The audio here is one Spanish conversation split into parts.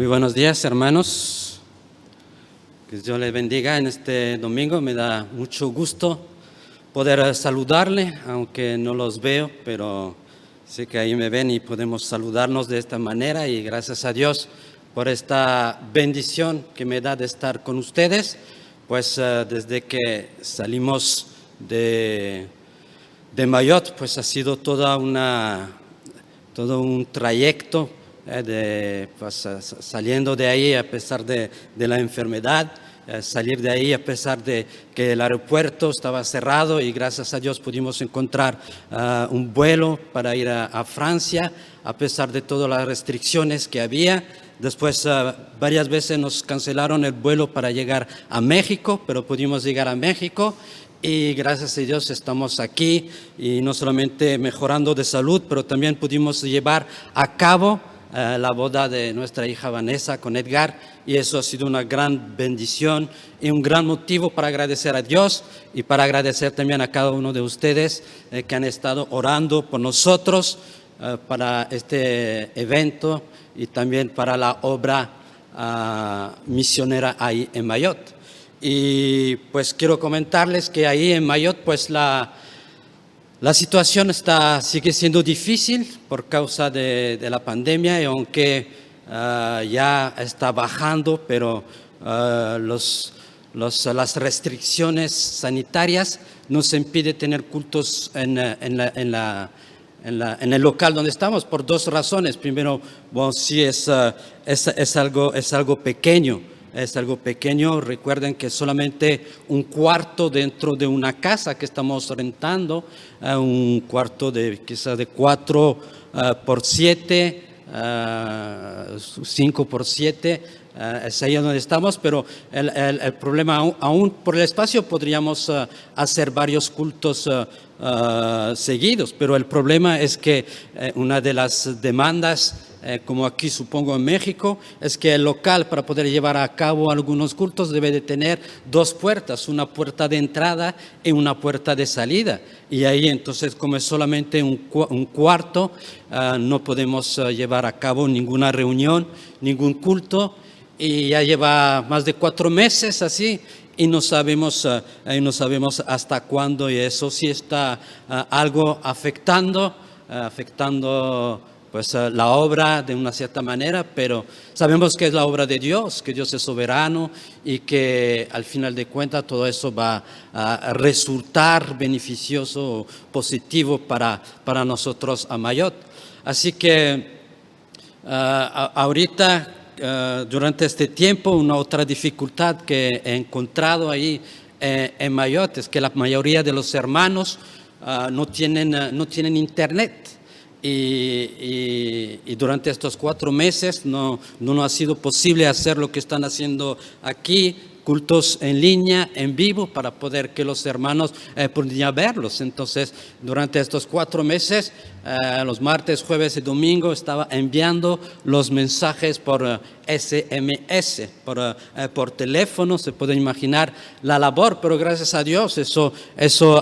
Muy buenos días, hermanos. Que Dios les bendiga en este domingo. Me da mucho gusto poder saludarle, aunque no los veo, pero sé que ahí me ven y podemos saludarnos de esta manera. Y gracias a Dios por esta bendición que me da de estar con ustedes. Pues desde que salimos de Mayotte, pues ha sido todo un trayecto saliendo de ahí a pesar de la enfermedad, salir de ahí a pesar de que el aeropuerto estaba cerrado, y gracias a Dios pudimos encontrar un vuelo para ir a Francia a pesar de todas las restricciones que había. Después varias veces nos cancelaron el vuelo para llegar a México, pero pudimos llegar a México. Y gracias a Dios estamos aquí, y no solamente mejorando de salud, pero también pudimos llevar a cabo la boda de nuestra hija Vanessa con Edgar, y eso ha sido una gran bendición y un gran motivo para agradecer a Dios y para agradecer también a cada uno de ustedes que han estado orando por nosotros para este evento y también para la obra misionera ahí en Mayotte. Y pues quiero comentarles que ahí en Mayotte pues la situación sigue siendo difícil por causa de la pandemia, y aunque ya está bajando, pero las restricciones sanitarias nos impiden tener cultos en el local donde estamos por dos razones. Primero, bueno, sí es algo pequeño. Es algo pequeño. Recuerden que solamente un cuarto dentro de una casa que estamos rentando, un cuarto de quizás de 4 por 7, 5 por 7, es ahí donde estamos, pero el problema, aún por el espacio podríamos hacer varios cultos seguidos, pero el problema es que una de las demandas, como aquí supongo en México, es que el local, para poder llevar a cabo algunos cultos, debe de tener 2 puertas, una puerta de entrada y una puerta de salida. Y ahí entonces, como es solamente un cuarto, no podemos llevar a cabo ninguna reunión, ningún culto, y ya lleva más de 4 meses así. Y no sabemos hasta cuándo, y eso sí está algo afectando pues la obra de una cierta manera, pero sabemos que es la obra de Dios, que Dios es soberano y que al final de cuentas todo eso va a resultar beneficioso, positivo para nosotros a Mayotte. Así que ahorita, durante este tiempo, una otra dificultad que he encontrado ahí en Mayotte es que la mayoría de los hermanos no tienen internet. Y durante estos 4 meses no ha sido posible hacer lo que están haciendo aquí, cultos en línea, en vivo, para poder que los hermanos pudieran verlos. Entonces, durante estos 4 meses, los martes, jueves y domingo, estaba enviando los mensajes por SMS, por teléfono. Se puede imaginar la labor, pero gracias a Dios eso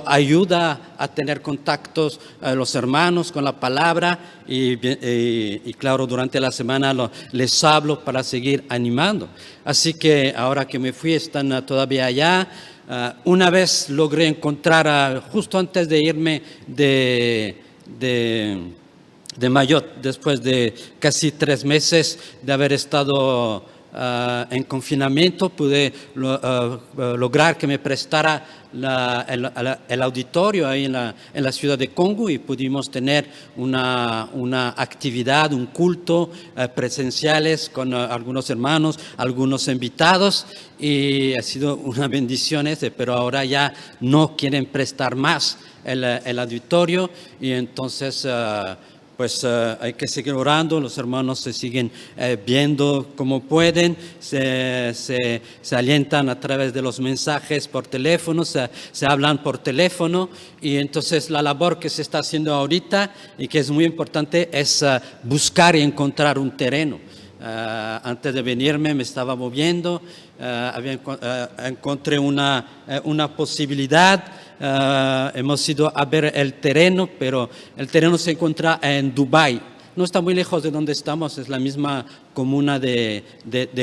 ayuda a tener contactos los hermanos con la palabra, y claro, durante la semana les hablo para seguir animando. Así que ahora que me fui, están todavía allá. Una vez logré encontrar, justo antes de irme de Mayotte, después de casi 3 meses de haber estado en confinamiento, pude lograr que me prestara el auditorio ahí en la ciudad de Congo, y pudimos tener una actividad, un culto presenciales con algunos hermanos, algunos invitados, y ha sido una bendición pero ahora ya no quieren prestar más el auditorio, y entonces pues hay que seguir orando. Los hermanos se siguen viendo como pueden, se alientan a través de los mensajes por teléfono, se hablan por teléfono, y entonces la labor que se está haciendo ahorita y que es muy importante es buscar y encontrar un terreno. Antes de venirme me estaba moviendo, encontré una posibilidad. Hemos ido a ver el terreno, pero el terreno se encuentra en Dubái. no está muy lejos de donde estamos, es la misma comuna de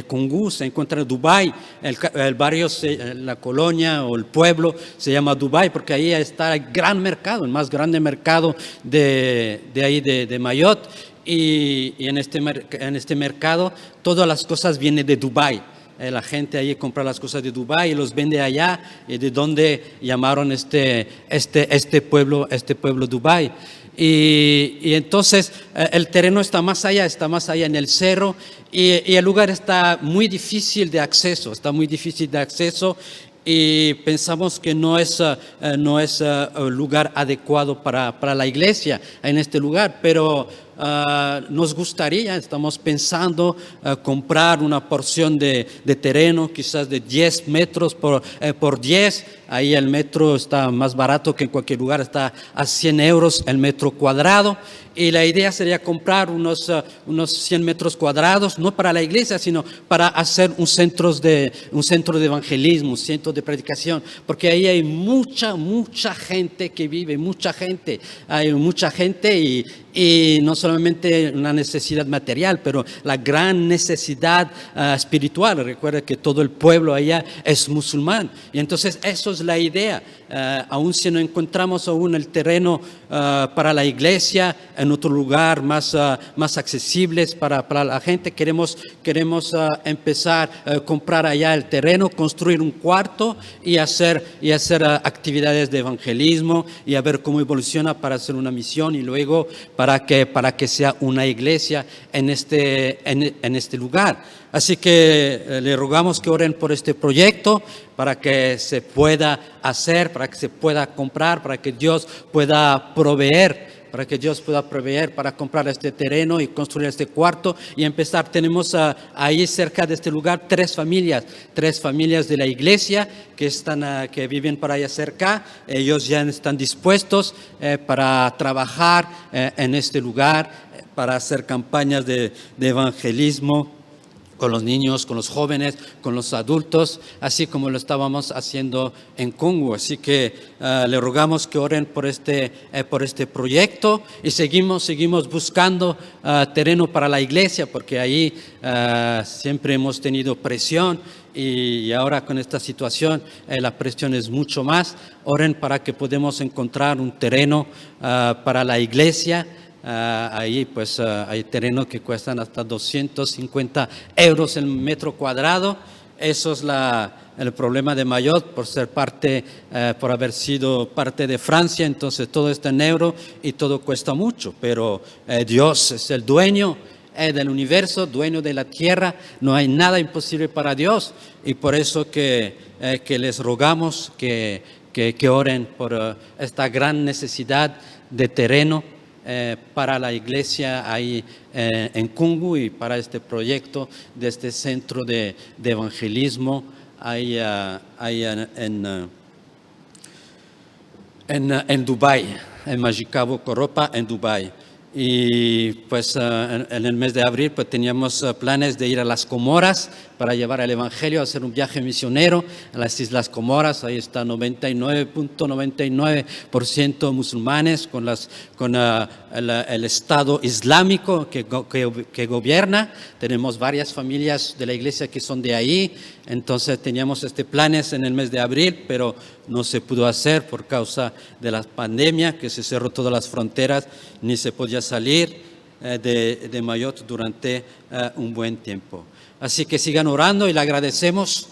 Kungu, se encuentra en Dubái, el barrio, la colonia o el pueblo se llama Dubái, porque ahí está el gran mercado, el más grande mercado de ahí de Mayotte, y en este mercado todas las cosas vienen de Dubái. La gente ahí compra las cosas de Dubái y los vende allá, y de donde llamaron este pueblo Dubái. Y entonces el terreno está más allá en el cerro, y el lugar está muy difícil de acceso, y pensamos que no es un lugar adecuado para la iglesia en este lugar, pero nos gustaría, estamos pensando comprar una porción de terreno, quizás de 10 metros por 10. Ahí el metro está más barato que en cualquier lugar, está a 100 euros el metro cuadrado. Y la idea sería comprar unos 100 metros cuadrados, no para la iglesia, sino para hacer un centro de evangelismo, un centro de predicación, porque ahí hay mucha gente que vive, hay mucha gente, y no solamente una necesidad material, pero la gran necesidad espiritual. Recuerda que todo el pueblo allá es musulmán, y entonces eso es la idea. Aún si no encontramos aún el terreno para la iglesia en otro lugar más accesibles para la gente, queremos empezar a comprar allá el terreno, construir un cuarto y hacer actividades de evangelismo, y a ver cómo evoluciona para hacer una misión, y luego para que sea una iglesia en este lugar. Así que le rogamos que oren por este proyecto, para que se pueda hacer, para que se pueda comprar, para que Dios pueda proveer para comprar este terreno y construir este cuarto y empezar. Tenemos ahí cerca de este lugar tres familias de la iglesia que viven por allá cerca. Ellos ya están dispuestos para trabajar en este lugar, para hacer campañas de evangelismo con los niños, con los jóvenes, con los adultos, así como lo estábamos haciendo en Kungu. Así que le rogamos que oren por este proyecto, y seguimos buscando terreno para la iglesia, porque ahí siempre hemos tenido presión, y ahora con esta situación la presión es mucho más. Oren para que podamos encontrar un terreno para la iglesia. Ahí pues hay terrenos que cuestan hasta 250 euros el metro cuadrado. Eso es el problema de Mayotte, por haber sido parte de Francia. Entonces todo está en euro y todo cuesta mucho, pero Dios es el dueño del universo, dueño de la tierra. No hay nada imposible para Dios, y por eso que les rogamos que oren por esta gran necesidad de terreno para la iglesia ahí en Kungu, y para este proyecto de este centro de evangelismo ahí en Dubái, en Majicabo Coropa, en Dubái. Y pues en el mes de abril pues teníamos planes de ir a las Comoras para llevar el evangelio, hacer un viaje misionero a las Islas Comoras. Ahí está 99.99% musulmanes, con el Estado Islámico que gobierna. Tenemos varias familias de la iglesia que son de ahí. Entonces teníamos planes en el mes de abril, pero no se pudo hacer por causa de la pandemia, que se cerró todas las fronteras, ni se podía salir de Mayotte durante un buen tiempo. Así que sigan orando, y le agradecemos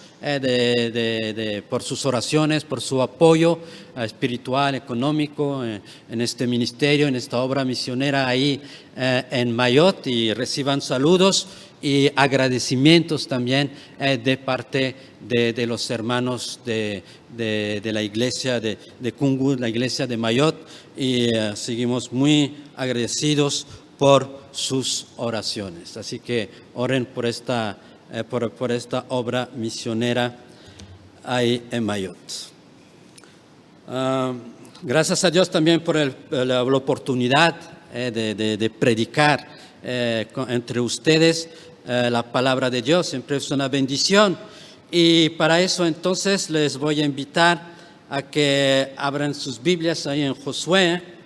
por sus oraciones, por su apoyo espiritual, económico en este ministerio, en esta obra misionera ahí en Mayotte, y reciban saludos y agradecimientos también de parte de los hermanos de la iglesia de Kungu, la iglesia de Mayotte, y seguimos muy agradecidos por sus oraciones. Así que oren por esta obra misionera ahí en Mayotte. Gracias a Dios también por la oportunidad de predicar entre ustedes la palabra de Dios. Siempre es una bendición, y para eso entonces les voy a invitar a que abran sus Biblias ahí en Josué.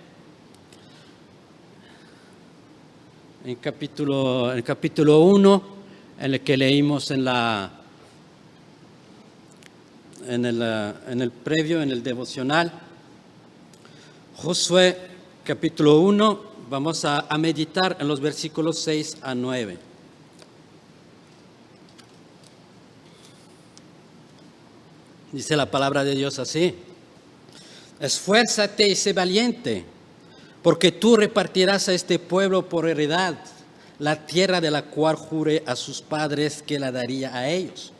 en el capítulo 1, en el que leímos en el previo, en el devocional. Josué, capítulo 1, vamos a meditar en los versículos 6 a 9. Dice la palabra de Dios así: esfuérzate y sé valiente, porque tú repartirás a este pueblo por heredad la tierra de la cual juré a sus padres que la daría a ellos.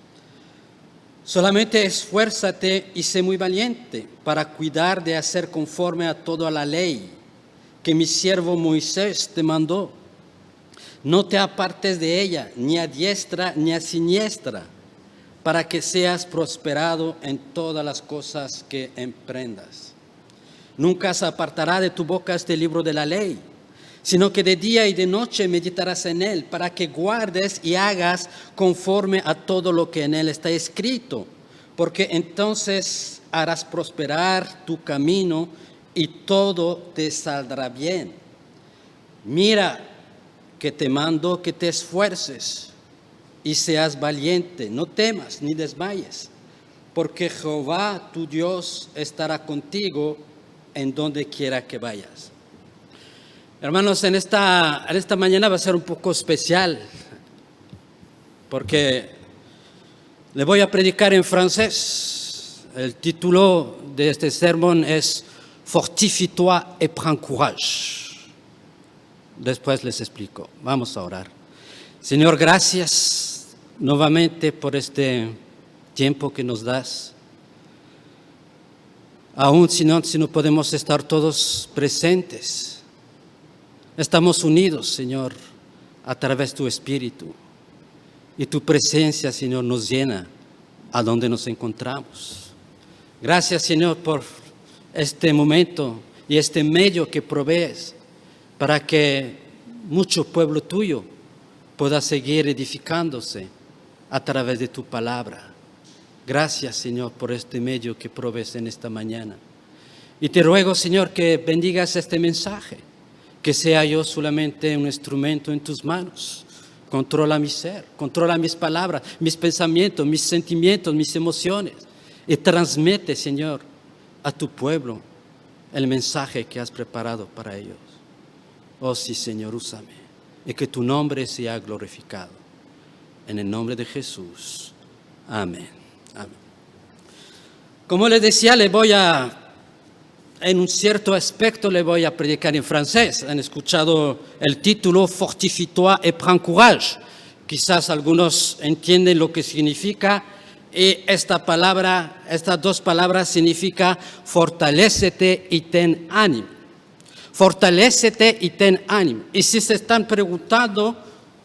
Solamente esfuérzate y sé muy valiente para cuidar de hacer conforme a toda la ley que mi siervo Moisés te mandó. No te apartes de ella, ni a diestra ni a siniestra, para que seas prosperado en todas las cosas que emprendas. Nunca se apartará de tu boca este libro de la ley, sino que de día y de noche meditarás en él, para que guardes y hagas conforme a todo lo que en él está escrito, porque entonces harás prosperar tu camino y todo te saldrá bien. Mira que te mando que te esfuerces y seas valiente, no temas ni desmayes, porque Jehová tu Dios estará contigo en donde quiera que vayas. Hermanos, en esta mañana va a ser un poco especial, porque le voy a predicar en francés. El título de este sermón es Fortifie-toi et prends courage. Después les explico. Vamos a orar. Señor, gracias nuevamente por este tiempo que nos das. Aún si no podemos estar todos presentes, estamos unidos, Señor, a través de tu Espíritu. Y tu presencia, Señor, nos llena a donde nos encontramos. Gracias, Señor, por este momento y este medio que provees para que mucho pueblo tuyo pueda seguir edificándose a través de tu palabra. Gracias, Señor, por este medio que provees en esta mañana. Y te ruego, Señor, que bendigas este mensaje, que sea yo solamente un instrumento en tus manos. Controla mi ser, controla mis palabras, mis pensamientos, mis sentimientos, mis emociones. Y transmite, Señor, a tu pueblo el mensaje que has preparado para ellos. Oh sí, Señor, úsame, y que tu nombre sea glorificado. En el nombre de Jesús. Amén. Amén. Como les decía, en un cierto aspecto le voy a predicar en francés. Han escuchado el título Fortifie-toi et prends courage. Quizás algunos entienden lo que significa. Y estas dos palabras significan fortalécete y ten ánimo. Fortalécete y ten ánimo. Y si se están preguntando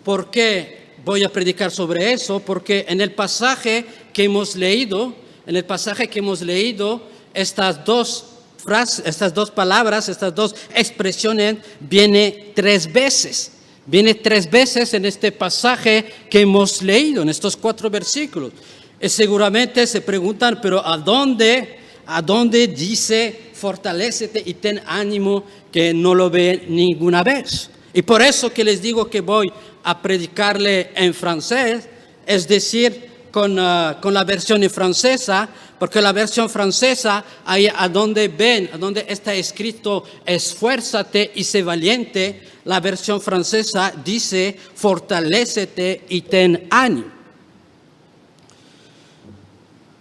por qué voy a predicar sobre eso, porque en el pasaje que hemos leído, estas dos palabras, estas dos expresiones vienen tres veces. Viene tres veces en este pasaje que hemos leído, en estos 4 versículos. Y seguramente se preguntan, pero ¿a dónde dice fortalécete y ten ánimo, que no lo ve ninguna vez? Y por eso que les digo que voy a predicarle en francés, es decir, con la versión francesa, porque la versión francesa, ahí a donde está escrito esfuérzate y sé valiente, la versión francesa dice fortalécete y ten ánimo.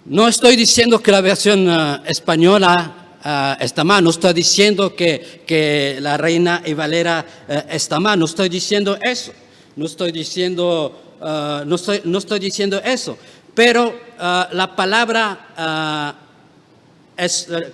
No estoy diciendo que la versión española está mal, no estoy diciendo que la Reina y Valera está mal, no estoy diciendo eso, no estoy diciendo eso, pero la palabra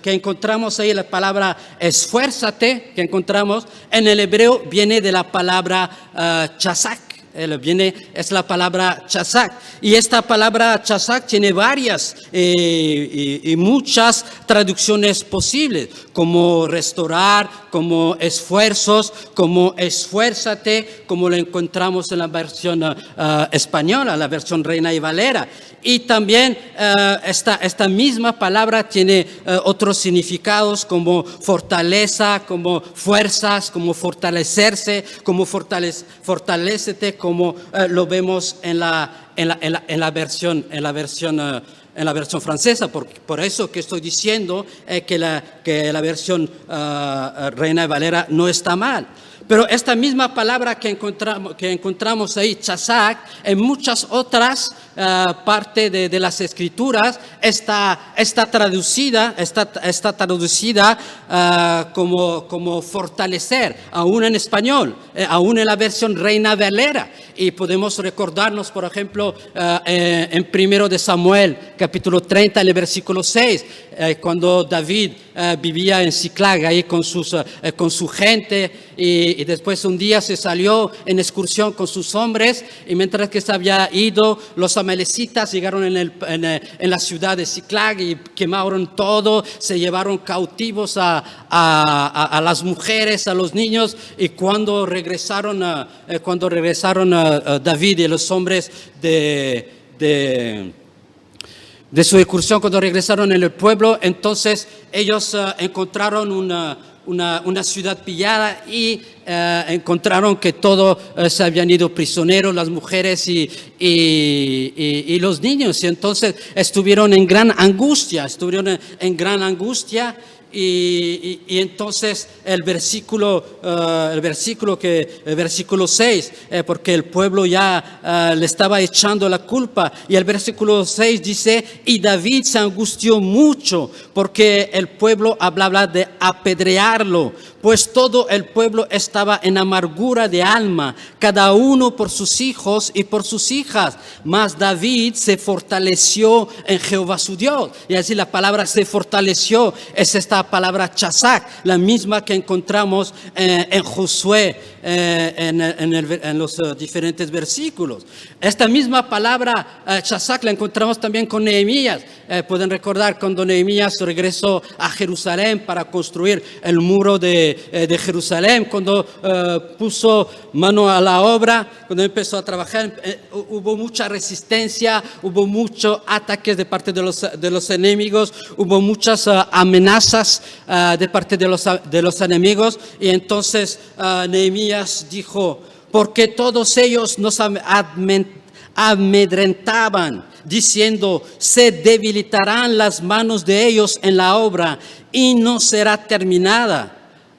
que encontramos ahí, la palabra esfuérzate, que encontramos en el hebreo, viene de la palabra chazak. Es la palabra chazak. Y esta palabra chazak tiene varias y muchas traducciones posibles, como restaurar, como esfuerzos, como esfuérzate, como lo encontramos en la versión española, la versión Reina y Valera. Y también esta misma palabra tiene otros significados como fortaleza, como fuerzas, como fortalecerse, como fortalécete, como lo vemos en la versión francesa. Por eso que estoy diciendo que la versión Reina y Valera no está mal. Pero esta misma palabra que encontramos ahí, chazak, en muchas otras partes de las Escrituras está traducida como fortalecer, aún en español, aún en la versión Reina Valera. Y podemos recordarnos, por ejemplo, en 1 de Samuel, capítulo 30, el versículo 6, cuando David vivía en Ziklag, ahí con su gente, y después un día se salió en excursión con sus hombres, y mientras que se había ido, los amalecitas llegaron en la ciudad de Ziklag y quemaron todo, se llevaron cautivos a las mujeres, a los niños, y cuando regresaron David y los hombres de su excursión, cuando regresaron en el pueblo, entonces ellos encontraron una ciudad pillada y encontraron que todos se habían ido prisioneros, las mujeres y los niños. Y entonces estuvieron en gran angustia, y entonces el versículo 6, porque el pueblo ya le estaba echando la culpa, y el versículo 6 dice, y David se angustió mucho porque el pueblo hablaba de apedrearlo, pues todo el pueblo estaba en amargura de alma, cada uno por sus hijos y por sus hijas. Mas David se fortaleció en Jehová su Dios. Y así la palabra se fortaleció es esta palabra chazak, la misma que encontramos en Josué, en los diferentes versículos. Esta misma palabra chazak la encontramos también con Nehemías. Pueden recordar cuando Nehemías regresó a Jerusalén para construir el muro de Jerusalén, cuando puso mano a la obra, cuando empezó a trabajar, hubo mucha resistencia, hubo muchos ataques de parte de los enemigos, hubo muchas amenazas de parte de los enemigos, y entonces Nehemías dijo, porque todos ellos nos amedrentaban, diciendo, se debilitarán las manos de ellos en la obra y no será terminada.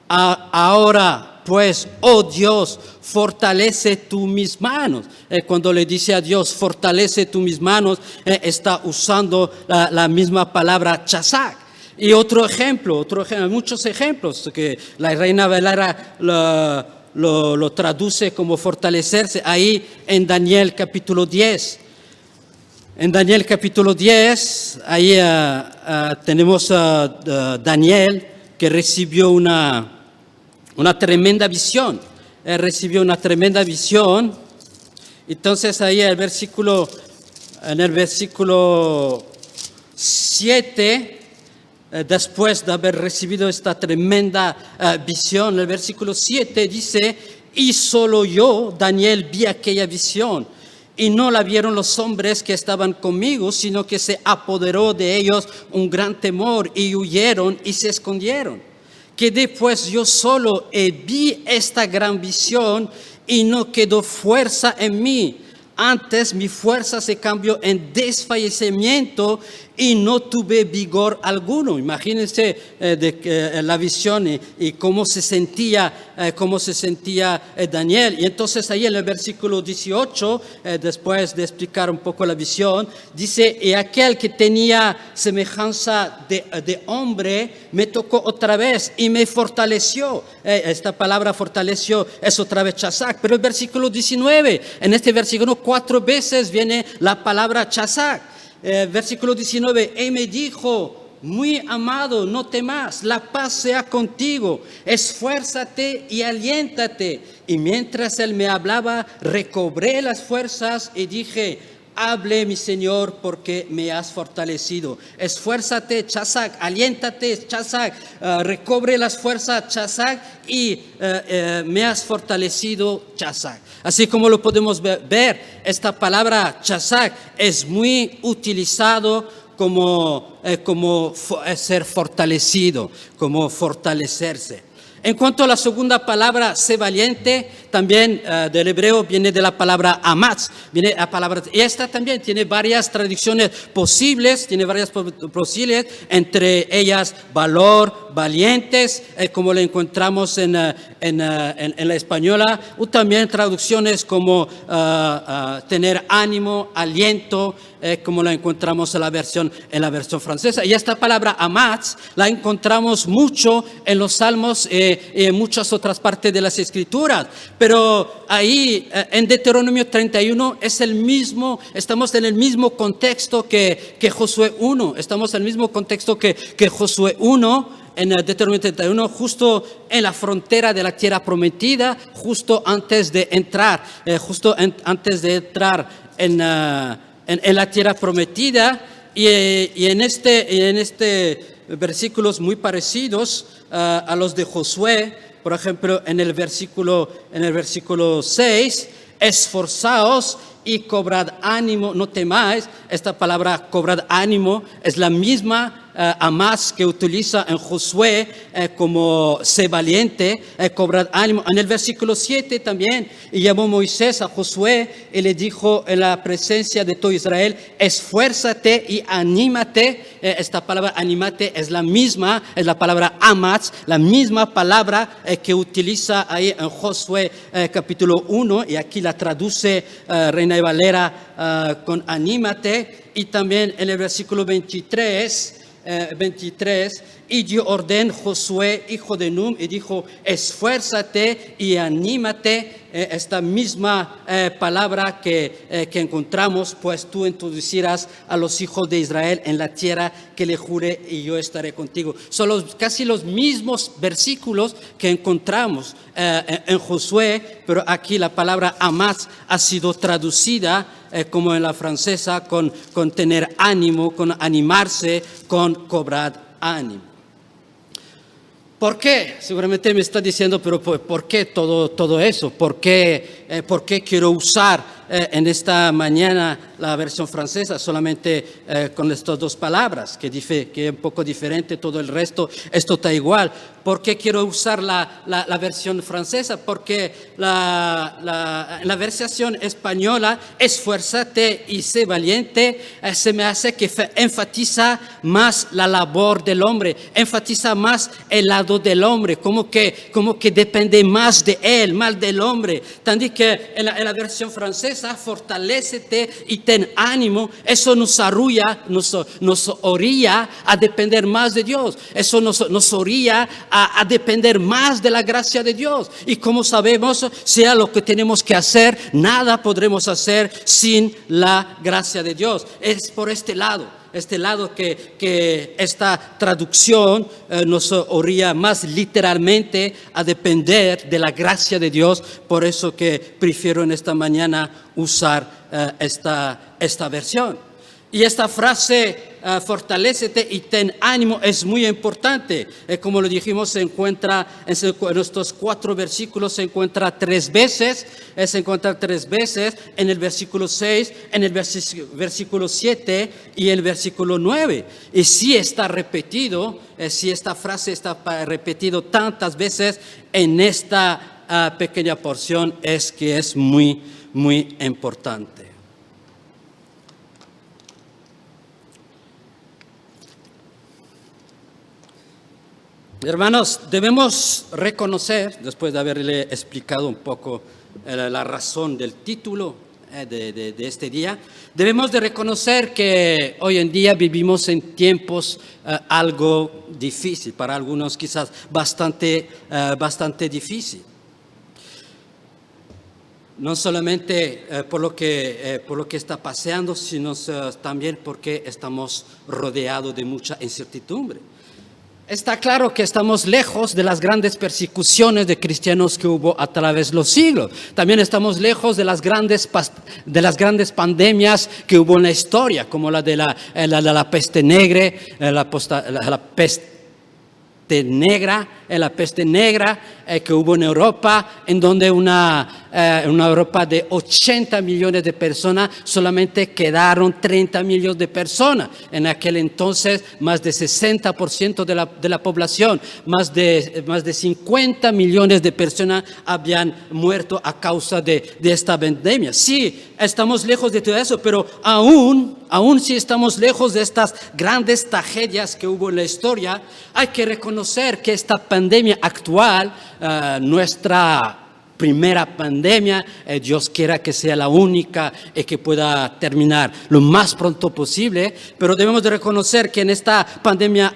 Ahora pues, oh Dios, fortalece tú mis manos. Cuando le dice a Dios, fortalece tú mis manos, está usando la misma palabra chazak. Y otro ejemplo, muchos ejemplos que la Reina Valera lo traduce como fortalecerse, ahí en Daniel capítulo 10. En Daniel capítulo 10, ahí tenemos a Daniel que recibió una tremenda visión. Él recibió una tremenda visión. Entonces ahí en el versículo 7, después de haber recibido esta tremenda visión, el versículo 7 dice, y solo yo, Daniel, vi aquella visión, y no la vieron los hombres que estaban conmigo, sino que se apoderó de ellos un gran temor, y huyeron y se escondieron. Quedé pues yo solo y vi esta gran visión, y no quedó fuerza en mí. Antes mi fuerza se cambió en desfallecimiento y no tuve vigor alguno. Imagínense la visión y cómo se sentía Daniel. Y entonces ahí en el versículo 18, después de explicar un poco la visión, dice, y aquel que tenía semejanza de hombre me tocó otra vez y me fortaleció. Esta palabra fortaleció es otra vez chazak. Pero el versículo 19, en este versículo 4 veces viene la palabra chazak. Versículo 19, y me dijo, muy amado, no temas, la paz sea contigo, esfuérzate y aliéntate. Y mientras él me hablaba, recobré las fuerzas y dije, hable mi Señor porque me has fortalecido. Esfuérzate, Chazak, aliéntate, Chazak, recobre las fuerzas, Chazak, y me has fortalecido, Chazak. Así como lo podemos ver, esta palabra Chazak es muy utilizado como ser fortalecido, como fortalecerse. En cuanto a la segunda palabra, sé valiente, también del hebreo viene de la palabra amatz, viene la palabra, y esta también tiene varias traducciones posibles, entre ellas valor, valientes, como lo encontramos en la española, o también traducciones como tener ánimo, aliento, como la encontramos en la versión francesa. Y esta palabra amatz la encontramos mucho en los Salmos y en muchas otras partes de las Escrituras. Pero ahí en Deuteronomio 31 es el mismo, estamos en el mismo contexto que Josué 1. Estamos en el mismo contexto que Josué 1. En Deuteronomio 31, justo en la frontera de la tierra prometida, justo antes de entrar en la tierra prometida, y en este versículos muy parecidos a los de Josué. Por ejemplo, en el versículo 6, esforzaos y cobrad ánimo, no temáis. Esta palabra cobrad ánimo es la misma amatz que utiliza en Josué como sé valiente, cobrad ánimo. En el versículo 7 también, y llamó Moisés a Josué y le dijo en la presencia de todo Israel, esfuérzate y anímate. Esta palabra anímate es la misma, es la palabra amatz, la misma palabra que utiliza ahí en Josué capítulo 1, y aquí la traduce Reina Valera con anímate. Y también en el versículo 23, y dio orden Josué, hijo de Nun, y dijo, esfuérzate y anímate. Esta misma palabra que encontramos, pues tú introducirás a los hijos de Israel en la tierra que le juré y yo estaré contigo. Son casi los mismos versículos que encontramos en Josué, pero aquí la palabra amatz ha sido traducida como en la francesa, con tener ánimo, con animarse, con cobrar ánimo. ¿Por qué? Seguramente me está diciendo, pero ¿por qué todo eso? ¿Por qué quiero usar en esta mañana la versión francesa solamente con estas dos palabras, que es un poco diferente, todo el resto, esto está igual? ¿Por qué quiero usar la versión francesa? Porque la versión española, esfuérzate y sé valiente, se me hace que enfatiza más la labor del hombre, enfatiza más el lado del hombre, como que depende más de él, más del hombre. Tandis que en la versión francesa, fortalécete y ten ánimo, eso nos orilla a depender más de Dios, eso nos orilla a depender más de la gracia de Dios. Y como sabemos, sea lo que tenemos que hacer, nada podremos hacer sin la gracia de Dios. Es por este lado que esta traducción nos orilla más literalmente a depender de la gracia de Dios. Por eso que prefiero en esta mañana usar esta versión. Y esta frase, fortalécete y ten ánimo, es muy importante. Como lo dijimos, se encuentra en estos 4 versículos, se encuentra 3 veces. En el versículo 6, en el versículo 7 y el versículo 9. Y si está repetido, si esta frase está repetido tantas veces en esta pequeña porción, es que es muy, muy importante. Hermanos, debemos reconocer, después de haberle explicado un poco la razón del título de este día, debemos de reconocer que hoy en día vivimos en tiempos algo difícil, para algunos quizás bastante difícil. No solamente por lo que está pasando, sino también porque estamos rodeados de mucha incertidumbre. Está claro que estamos lejos de las grandes persecuciones de cristianos que hubo a través de los siglos. También estamos lejos de las grandes pandemias que hubo en la historia, como la de la peste negra, la peste negra que hubo en Europa, en donde una Europa de 80 millones de personas, solamente quedaron 30 millones de personas. En aquel entonces, más de 60% de la población, más de 50 millones de personas habían muerto a causa de esta pandemia. Sí, estamos lejos de todo eso, pero aún si estamos lejos de estas grandes tragedias que hubo en la historia, hay que reconocer que esta pandemia actual, nuestra primera pandemia, Dios quiera que sea la única y que pueda terminar lo más pronto posible, pero debemos de reconocer que en esta pandemia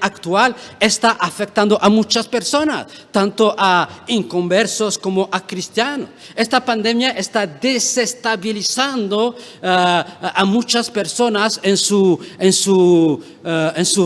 actual está afectando a muchas personas, tanto a inconversos como a cristianos. Esta pandemia está desestabilizando a muchas personas en su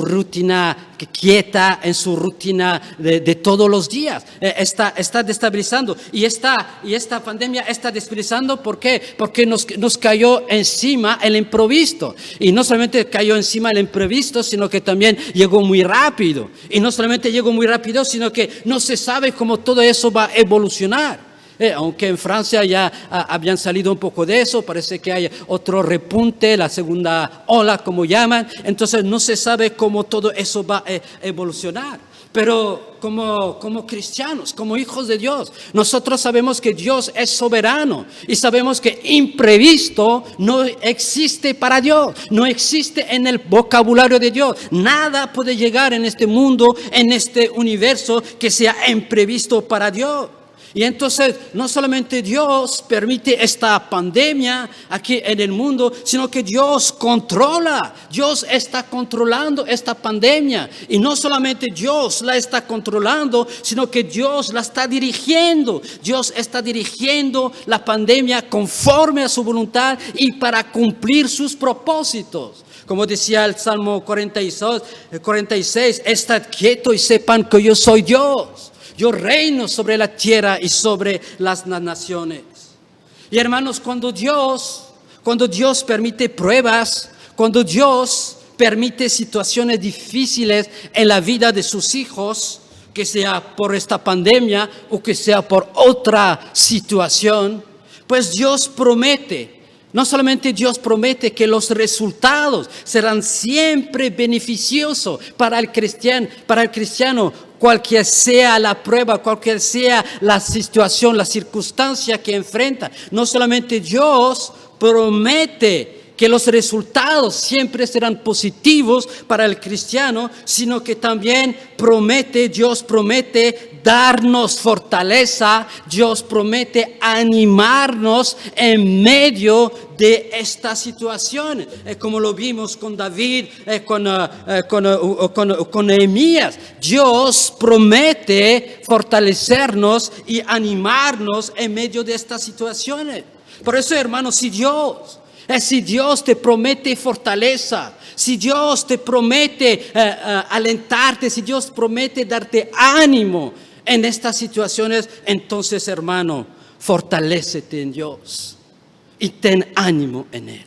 rutina quieta, en su rutina de todos los días. Está destabilizando. Y esta pandemia está destabilizando. ¿Por qué? Porque nos cayó encima el imprevisto. Y no solamente cayó encima el imprevisto, sino que también llegó muy rápido. Y no solamente llegó muy rápido, sino que no se sabe cómo todo eso va a evolucionar. Aunque en Francia ya habían salido un poco de eso, parece que hay otro repunte, la segunda ola, como llaman. Entonces no se sabe cómo todo eso va a evolucionar. Pero como cristianos, como hijos de Dios, nosotros sabemos que Dios es soberano y sabemos que imprevisto no existe para Dios, no existe en el vocabulario de Dios. Nada puede llegar en este mundo, en este universo, que sea imprevisto para Dios. Y entonces no solamente Dios permite esta pandemia aquí en el mundo, sino que Dios está controlando esta pandemia. Y no solamente Dios la está controlando, sino que Dios la está dirigiendo. Dios está dirigiendo la pandemia conforme a su voluntad y para cumplir sus propósitos. Como decía el Salmo 46, estad quietos y sepan que yo soy Dios. Yo reino sobre la tierra y sobre las naciones. Y hermanos, cuando Dios permite pruebas, cuando Dios permite situaciones difíciles en la vida de sus hijos, que sea por esta pandemia o que sea por otra situación, pues Dios promete. No solamente Dios promete que los resultados serán siempre beneficiosos para el cristiano, cualquier sea la prueba, cualquier sea la situación, la circunstancia que enfrenta. No solamente Dios promete que los resultados siempre serán positivos para el cristiano, sino que también Dios promete darnos fortaleza, Dios promete animarnos en medio de estas situaciones, como lo vimos con David, con Nehemías. Dios promete fortalecernos y animarnos en medio de estas situaciones. Por eso, hermanos, si Dios te promete fortaleza, si Dios te promete alentarte, si Dios promete darte ánimo en estas situaciones, entonces, hermano, fortalécete en Dios y ten ánimo en Él.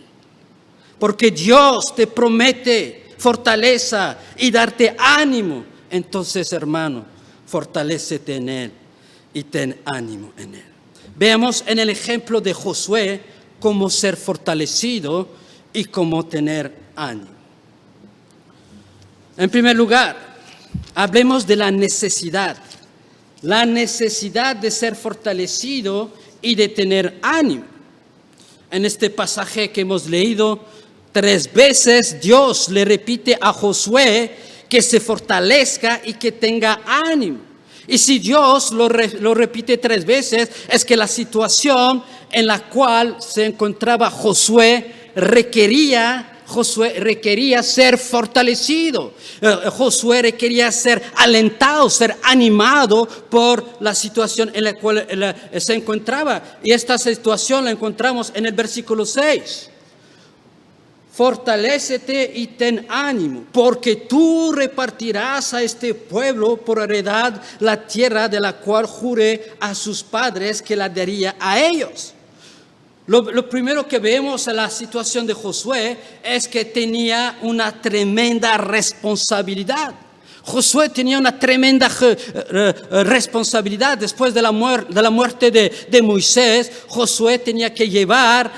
Porque Dios te promete fortaleza y darte ánimo. Entonces, hermano, fortalécete en Él y ten ánimo en Él. Veamos en el ejemplo de Josué cómo ser fortalecido y cómo tener ánimo. En primer lugar, hablemos de la necesidad de ser fortalecido y de tener ánimo. En este pasaje que hemos leído, 3 veces Dios le repite a Josué que se fortalezca y que tenga ánimo. Y si Dios lo repite 3 veces, es que la situación en la cual se encontraba Josué requería ser fortalecido. Josué requería ser alentado, ser animado por la situación en la cual se encontraba. Y esta situación la encontramos en el versículo 6. fortalécete y ten ánimo, porque tú repartirás a este pueblo por heredad la tierra de la cual juré a sus padres que la daría a ellos. Lo primero que vemos en la situación de Josué es que tenía una tremenda responsabilidad. Josué tenía una tremenda responsabilidad después de la muerte de Moisés. Josué tenía que guiar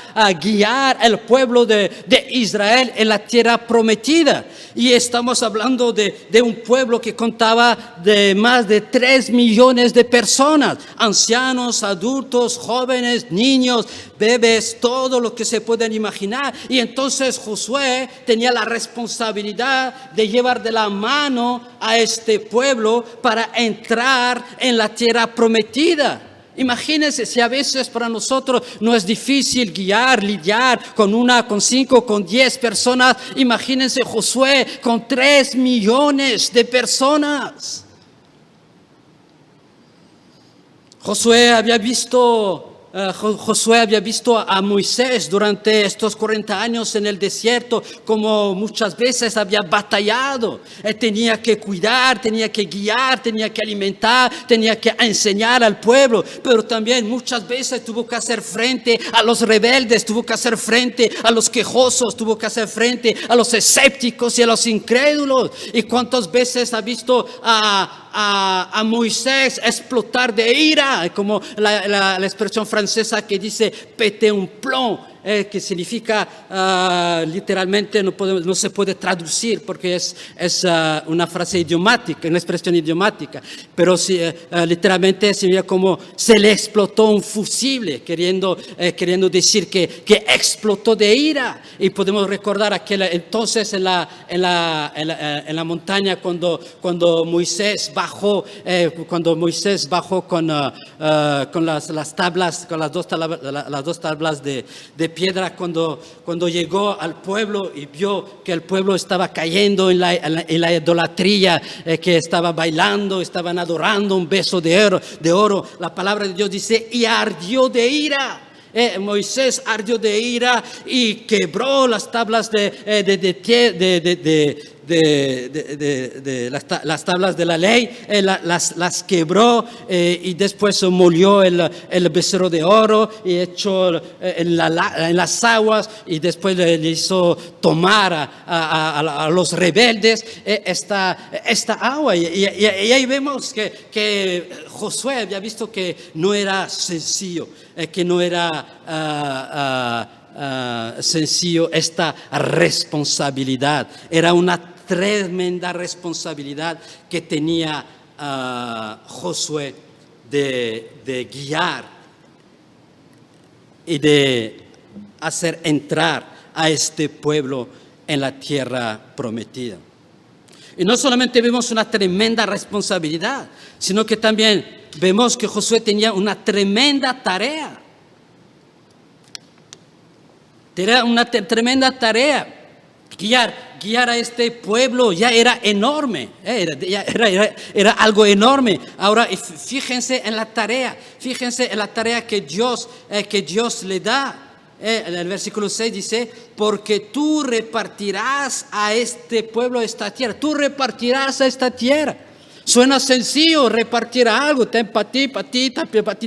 al pueblo de Israel en la tierra prometida. Y estamos hablando de un pueblo que contaba de más de 3 millones de personas, ancianos, adultos, jóvenes, niños, bebés, todo lo que se pueden imaginar. Y entonces Josué tenía la responsabilidad de llevar de la mano a este pueblo para entrar en la tierra prometida. Imagínense si a veces para nosotros no es difícil lidiar con 1, con 5, con 10 personas. Imagínense Josué con 3 millones de personas. Josué había visto a Moisés durante estos 40 años en el desierto, como muchas veces había batallado. Él tenía que cuidar, tenía que guiar, tenía que alimentar, tenía que enseñar al pueblo, pero también muchas veces tuvo que hacer frente a los rebeldes, tuvo que hacer frente a los quejosos, tuvo que hacer frente a los escépticos y a los incrédulos. ¿Y cuántas veces ha visto a Moisés explotar de ira, como la expresión francesa que dice péter un plomb, que significa literalmente no se puede traducir porque es una frase idiomática, una expresión idiomática, pero literalmente sería como se le explotó un fusible, queriendo decir que explotó de ira. Y podemos recordar entonces en la montaña cuando Moisés bajó con las tablas, con las dos tablas de piedra, cuando llegó al pueblo y vio que el pueblo estaba cayendo en la idolatría, que estaba bailando, estaban adorando un beso de oro. La palabra de Dios dice, y ardió de ira. Moisés ardió de ira y quebró las tablas las tablas de la ley, las quebró, y después molió el becerro de oro y echó en las aguas, y después le hizo tomar a los rebeldes esta agua. Y ahí vemos que Josué había visto que no era sencillo, que no era sencillo esta responsabilidad. Era una tremenda responsabilidad que tenía Josué de guiar y de hacer entrar a este pueblo en la tierra prometida. Y no solamente vemos una tremenda responsabilidad, sino que también vemos que Josué tenía una tremenda tarea. Era una tremenda tarea. Guiar a este pueblo ya era enorme, era algo enorme. Ahora fíjense en la tarea que Dios le da. En el versículo 6 dice, porque tú repartirás a este pueblo esta tierra. Tú repartirás a esta tierra. Suena sencillo repartir algo, para ti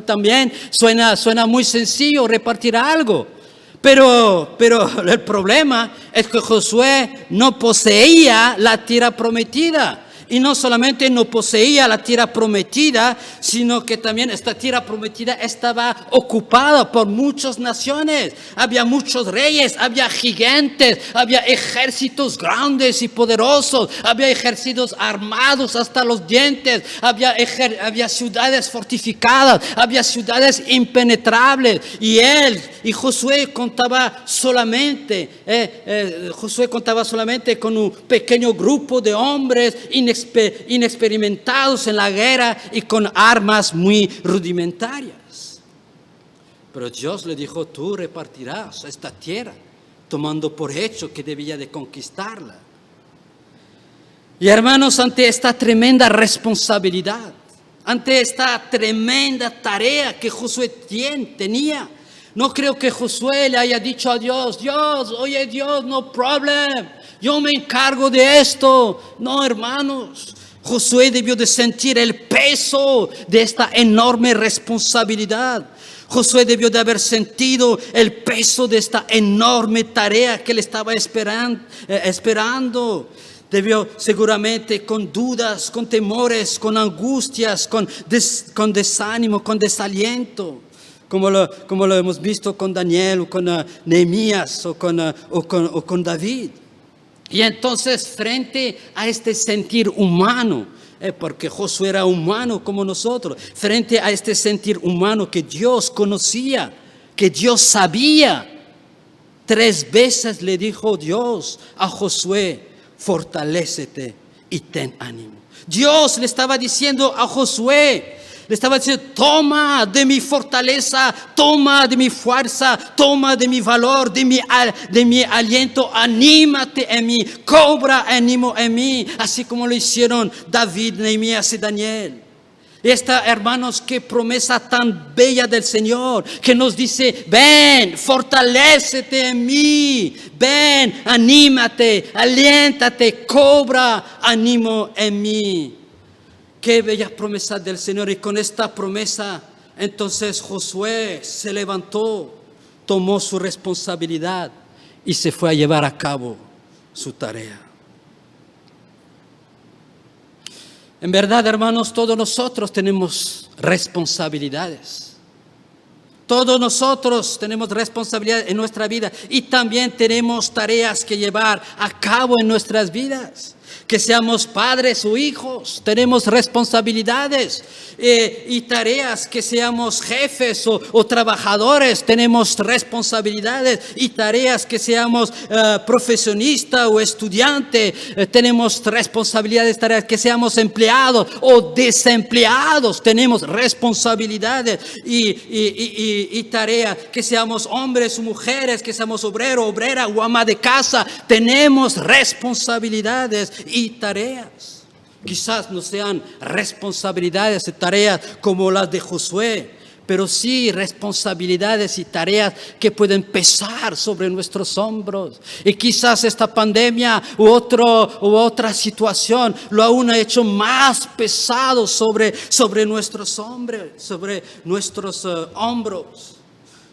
también. Suena muy sencillo repartir algo. Pero el problema es que Josué no poseía la tierra prometida. Y no solamente no poseía la tierra prometida, sino que también esta tierra prometida estaba ocupada por muchas naciones. Había muchos reyes, había gigantes, había ejércitos grandes y poderosos, había ejércitos armados hasta los dientes, había ciudades fortificadas, había ciudades impenetrables. Y Josué contaba solamente con un pequeño grupo de hombres inexperimentados en la guerra y con armas muy rudimentarias. Pero Dios le dijo, tú repartirás esta tierra, tomando por hecho que debía de conquistarla. Y hermanos, ante esta tremenda responsabilidad, ante esta tremenda tarea que Josué tenía, No creo que Josué le haya dicho a Dios, oye Dios, no problem, yo me encargo de esto. No, hermanos, Josué debió de sentir el peso de esta enorme responsabilidad. Josué debió de haber sentido el peso de esta enorme tarea que le estaba esperando. Debió seguramente con dudas, con temores, con angustias, con desánimo, con desaliento, como lo hemos visto con Daniel, o con Nehemías, o con David. Y entonces, frente a este sentir humano, porque Josué era humano como nosotros, frente a este sentir humano que Dios conocía, que Dios sabía, 3 veces le dijo Dios a Josué: fortalécete y ten ánimo. Dios le estaba diciendo a Josué, le estaba diciendo: toma de mi fortaleza, toma de mi fuerza, toma de mi valor, de mi aliento, anímate en mí, cobra ánimo en mí, así como lo hicieron David, Nehemías y Daniel. Esta, hermanos, qué promesa tan bella del Señor, que nos dice: ven, fortalécete en mí, ven, anímate, aliéntate, cobra ánimo en mí. Qué bella promesa del Señor. Y con esta promesa, entonces Josué se levantó, tomó su responsabilidad y se fue a llevar a cabo su tarea. En verdad, hermanos, todos nosotros tenemos responsabilidades. Todos nosotros tenemos responsabilidades en nuestra vida y también tenemos tareas que llevar a cabo en nuestras vidas. Que seamos padres o hijos, tenemos responsabilidades y tareas. Que seamos jefes o trabajadores, tenemos responsabilidades y tareas. Que seamos profesionista o estudiante, tenemos responsabilidades, tareas. Que seamos empleados o desempleados, tenemos responsabilidades y tareas. Que seamos hombres o mujeres, que seamos obrero, obrera o ama de casa, tenemos responsabilidades y tareas. Quizás no sean responsabilidades y tareas como las de Josué, pero sí responsabilidades y tareas que pueden pesar sobre nuestros hombros. Y quizás esta pandemia u otra situación lo aún ha hecho más pesado sobre nuestros hombros.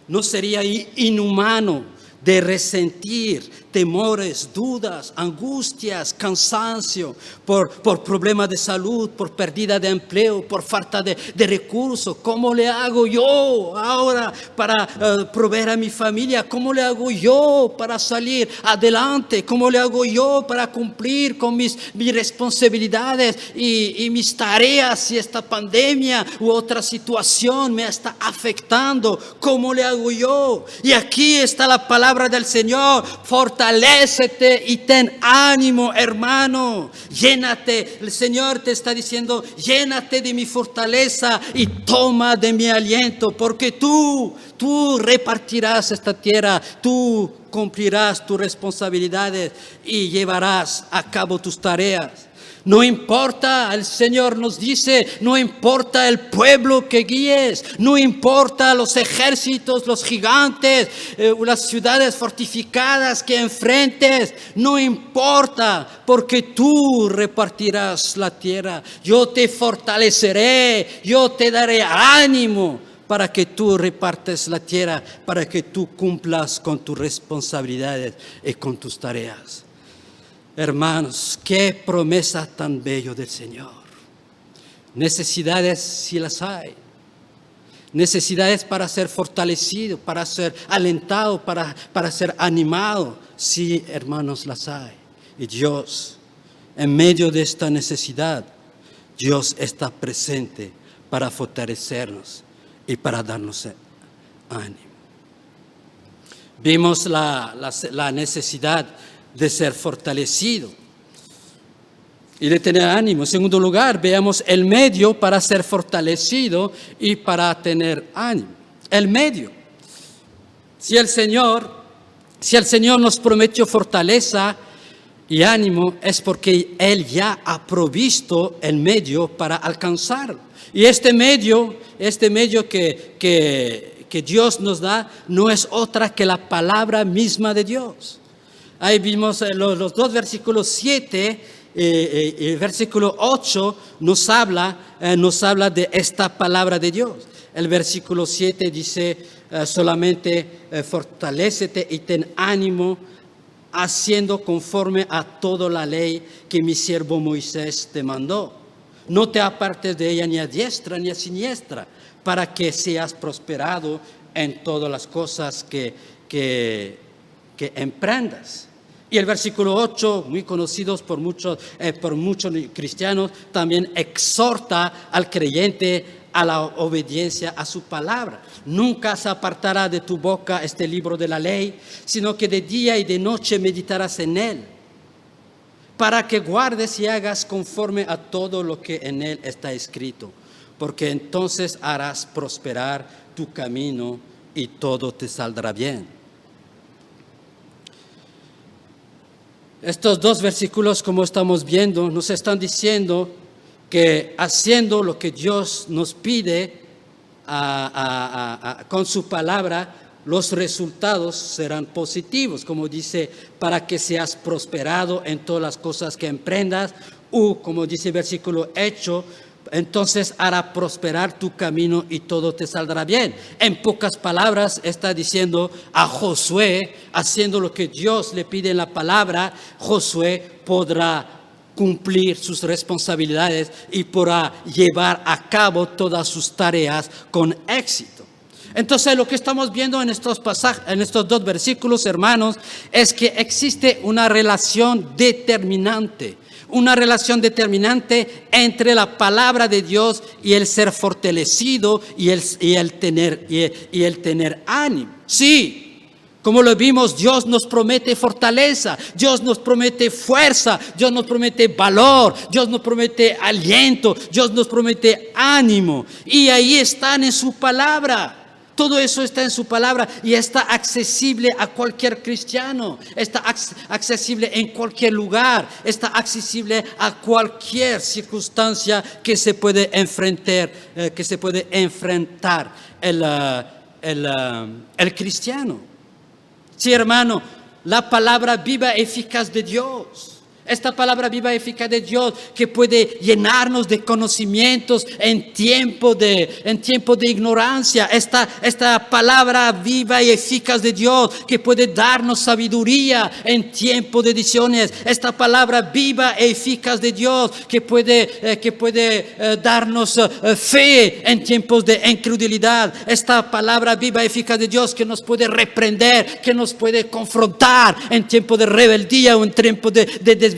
No sería inhumano de resentir temores, dudas, angustias, cansancio por problemas de salud, por pérdida de empleo, por falta de recursos. ¿Cómo le hago yo ahora para proveer a mi familia? ¿Cómo le hago yo para salir adelante? ¿Cómo le hago yo para cumplir con mis responsabilidades y mis tareas si esta pandemia u otra situación me está afectando? ¿Cómo le hago yo? Y aquí está la palabra del Señor: fortalécete y ten ánimo, hermano. Llénate, el Señor te está diciendo: llénate de mi fortaleza y toma de mi aliento, porque tú repartirás esta tierra, tú cumplirás tus responsabilidades y llevarás a cabo tus tareas. No importa, el Señor nos dice, no importa el pueblo que guíes, no importa los ejércitos, los gigantes, las ciudades fortificadas que enfrentes, no importa, porque tú repartirás la tierra. Yo te fortaleceré, yo te daré ánimo para que tú repartes la tierra, para que tú cumplas con tus responsabilidades y con tus tareas. Hermanos, qué promesa tan bella del Señor. Necesidades sí las hay. Necesidades para ser fortalecido, para ser alentado, para ser animado. Sí, hermanos, las hay. Y Dios, en medio de esta necesidad, Dios está presente para fortalecernos y para darnos ánimo. Vimos la necesidad de ser fortalecido y de tener ánimo. En segundo lugar, veamos el medio para ser fortalecido y para tener ánimo. El medio. Si el Señor nos prometió fortaleza y ánimo, es porque Él ya ha provisto el medio para alcanzarlo. Y este medio que que Dios nos da no es otra que la palabra misma de Dios. Ahí vimos los dos versículos 7 y el versículo 8 nos habla de esta palabra de Dios. El versículo 7 dice solamente fortalécete y ten ánimo, haciendo conforme a toda la ley que mi siervo Moisés te mandó. No te apartes de ella ni a diestra ni a siniestra, para que seas prosperado en todas las cosas que emprendas. Y el versículo 8, muy conocido por muchos cristianos, también exhorta al creyente a la obediencia a su palabra. Nunca se apartará de tu boca este libro de la ley, sino que de día y de noche meditarás en él, para que guardes y hagas conforme a todo lo que en él está escrito, porque entonces harás prosperar tu camino y todo te saldrá bien. Estos dos versículos, como estamos viendo, nos están diciendo que haciendo lo que Dios nos pide con su palabra, los resultados serán positivos, como dice, para que seas prosperado en todas las cosas que emprendas, o como dice el versículo 8, entonces hará prosperar tu camino y todo te saldrá bien. En pocas palabras está diciendo a Josué, haciendo lo que Dios le pide en la palabra, Josué podrá cumplir sus responsabilidades y podrá llevar a cabo todas sus tareas con éxito. Entonces, lo que estamos viendo en estos pasajes, en estos dos versículos, hermanos, es que existe una relación determinante entre la palabra de Dios y el ser fortalecido y el tener ánimo. Sí. Como lo vimos, Dios nos promete fortaleza, Dios nos promete fuerza, Dios nos promete valor, Dios nos promete aliento, Dios nos promete ánimo. Y ahí están en su palabra. Todo eso está en su palabra y está accesible a cualquier cristiano, está accesible en cualquier lugar, está accesible a cualquier circunstancia que se puede enfrentar, el cristiano. Sí, hermano, la palabra viva y eficaz de Dios. Esta palabra viva y eficaz de Dios que puede llenarnos de conocimientos en tiempo de ignorancia. Esta palabra viva y eficaz de Dios que puede darnos sabiduría en tiempo de decisiones. Esta palabra viva y eficaz de Dios que puede darnos fe en tiempos de incredulidad. Esta palabra viva y eficaz de Dios que nos puede reprender, que nos puede confrontar en tiempo de rebeldía o en tiempo de desviación.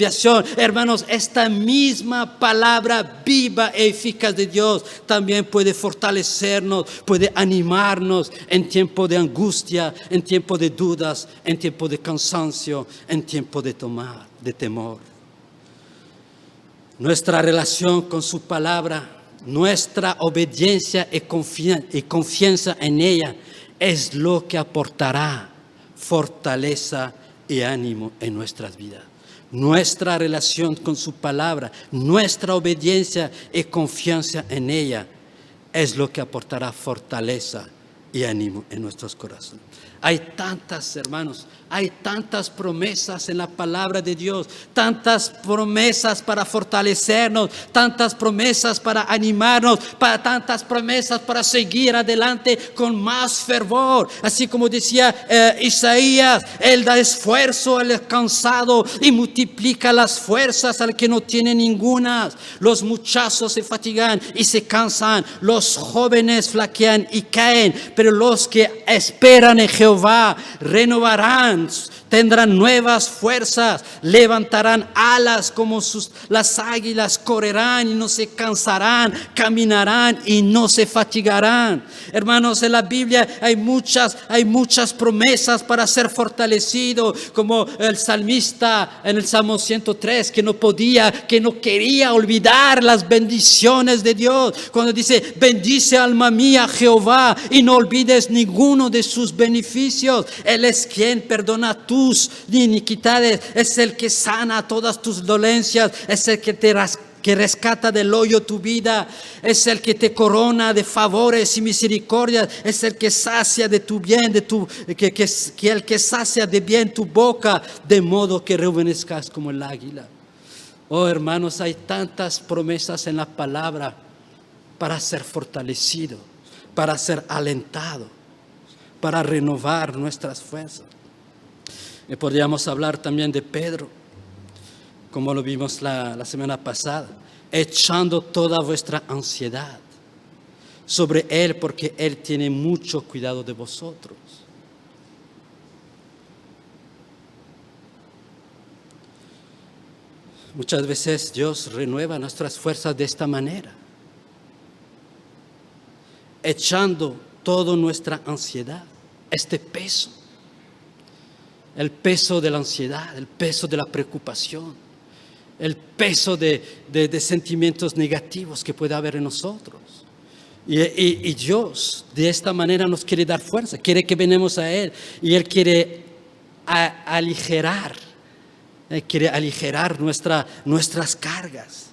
Hermanos, esta misma palabra viva e eficaz de Dios también puede fortalecernos, puede animarnos en tiempo de angustia, en tiempo de dudas, en tiempo de cansancio, en tiempo de temor. Nuestra relación con su palabra, nuestra obediencia y confianza en ella es lo que aportará fortaleza y ánimo en nuestras vidas. Nuestra relación con su palabra, nuestra obediencia y confianza en ella es lo que aportará fortaleza y ánimo en nuestros corazones. Hay tantas, hermanos, hay tantas promesas en la palabra de Dios, tantas promesas para fortalecernos, tantas promesas para animarnos, tantas promesas para seguir adelante con más fervor. Así como decía Isaías, Él da esfuerzo al cansado y multiplica las fuerzas al que no tiene ninguna. Los muchachos se fatigan y se cansan, los jóvenes flaquean y caen, pero los que esperan en Jehová renovarán, tendrán nuevas fuerzas, levantarán alas como las águilas, correrán y no se cansarán, caminarán y no se fatigarán. Hermanos, en la Biblia hay muchas promesas para ser fortalecido, como el salmista en el Salmo 103, que no quería olvidar las bendiciones de Dios, cuando dice: bendice alma mía Jehová y no olvides ninguno de sus beneficios. Él es quien perdona tus iniquidades, es el que sana todas tus dolencias, es el que te que rescata del hoyo tu vida, es el que te corona de favores y misericordias, es el que sacia de tu bien, el que sacia de bien tu boca, de modo que rejuvenezcas como el águila. Oh hermanos, hay tantas promesas en la palabra para ser fortalecido, para ser alentado, para renovar nuestras fuerzas. Y podríamos hablar también de Pedro, como lo vimos la semana pasada, echando toda vuestra ansiedad sobre Él, porque Él tiene mucho cuidado de vosotros. Muchas veces Dios renueva nuestras fuerzas de esta manera, echando toda nuestra ansiedad, este peso, el peso de la ansiedad, el peso de la preocupación, el peso de sentimientos negativos que puede haber en nosotros. Y Dios de esta manera nos quiere dar fuerza, quiere que venamos a Él y Él quiere aligerar nuestras cargas.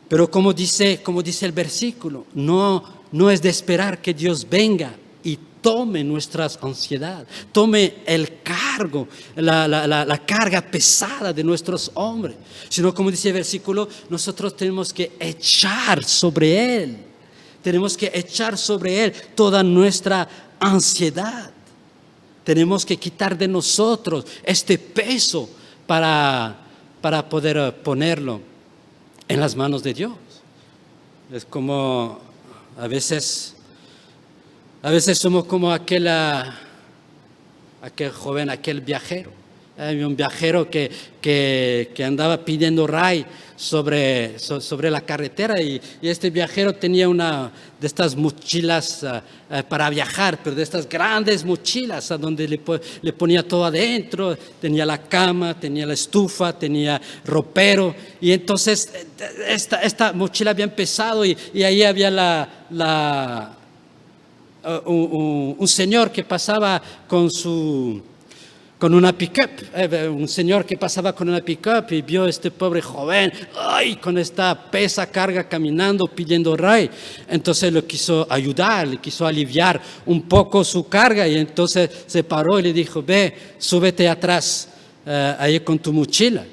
Pero como dice el versículo, no es de esperar que Dios venga y tome nuestras ansiedades, tome el cargo, la carga pesada de nuestros hombres, sino como dice el versículo, nosotros tenemos que echar sobre Él, toda nuestra ansiedad. Tenemos que quitar de nosotros este peso para poder ponerlo en las manos de Dios. Es como a veces somos como aquel joven, aquel viajero. Hay un viajero que andaba pidiendo ray sobre la carretera y este viajero tenía una de estas mochilas para viajar, pero de estas grandes mochilas a donde le ponía todo adentro, tenía la cama, tenía la estufa, tenía ropero, y entonces esta mochila había empezado y ahí había un señor que pasaba con una pick-up, y vio a este pobre joven, con esta pesa carga caminando, pidiendo ray. Entonces lo quiso ayudar, le quiso aliviar un poco su carga, y entonces se paró y le dijo, ve, súbete atrás, ahí con tu mochila.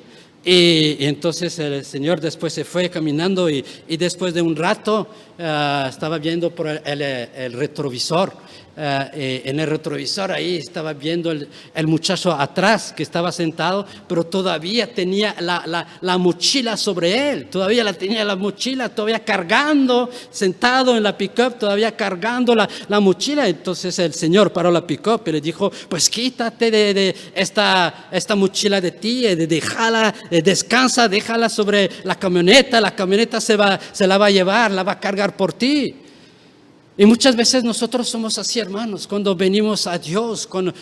Y entonces el señor después se fue caminando y después de un rato estaba viendo por el retrovisor. En el retrovisor ahí estaba viendo el muchacho atrás que estaba sentado, pero todavía tenía la mochila sobre él, todavía cargando, sentado en la pick-up, todavía cargando la mochila. Entonces el señor paró la pick-up y le dijo, pues quítate de esta mochila de ti, déjala, descansa, déjala sobre la camioneta se la va a llevar, la va a cargar por ti. Y muchas veces nosotros somos así, hermanos, cuando venimos a Dios con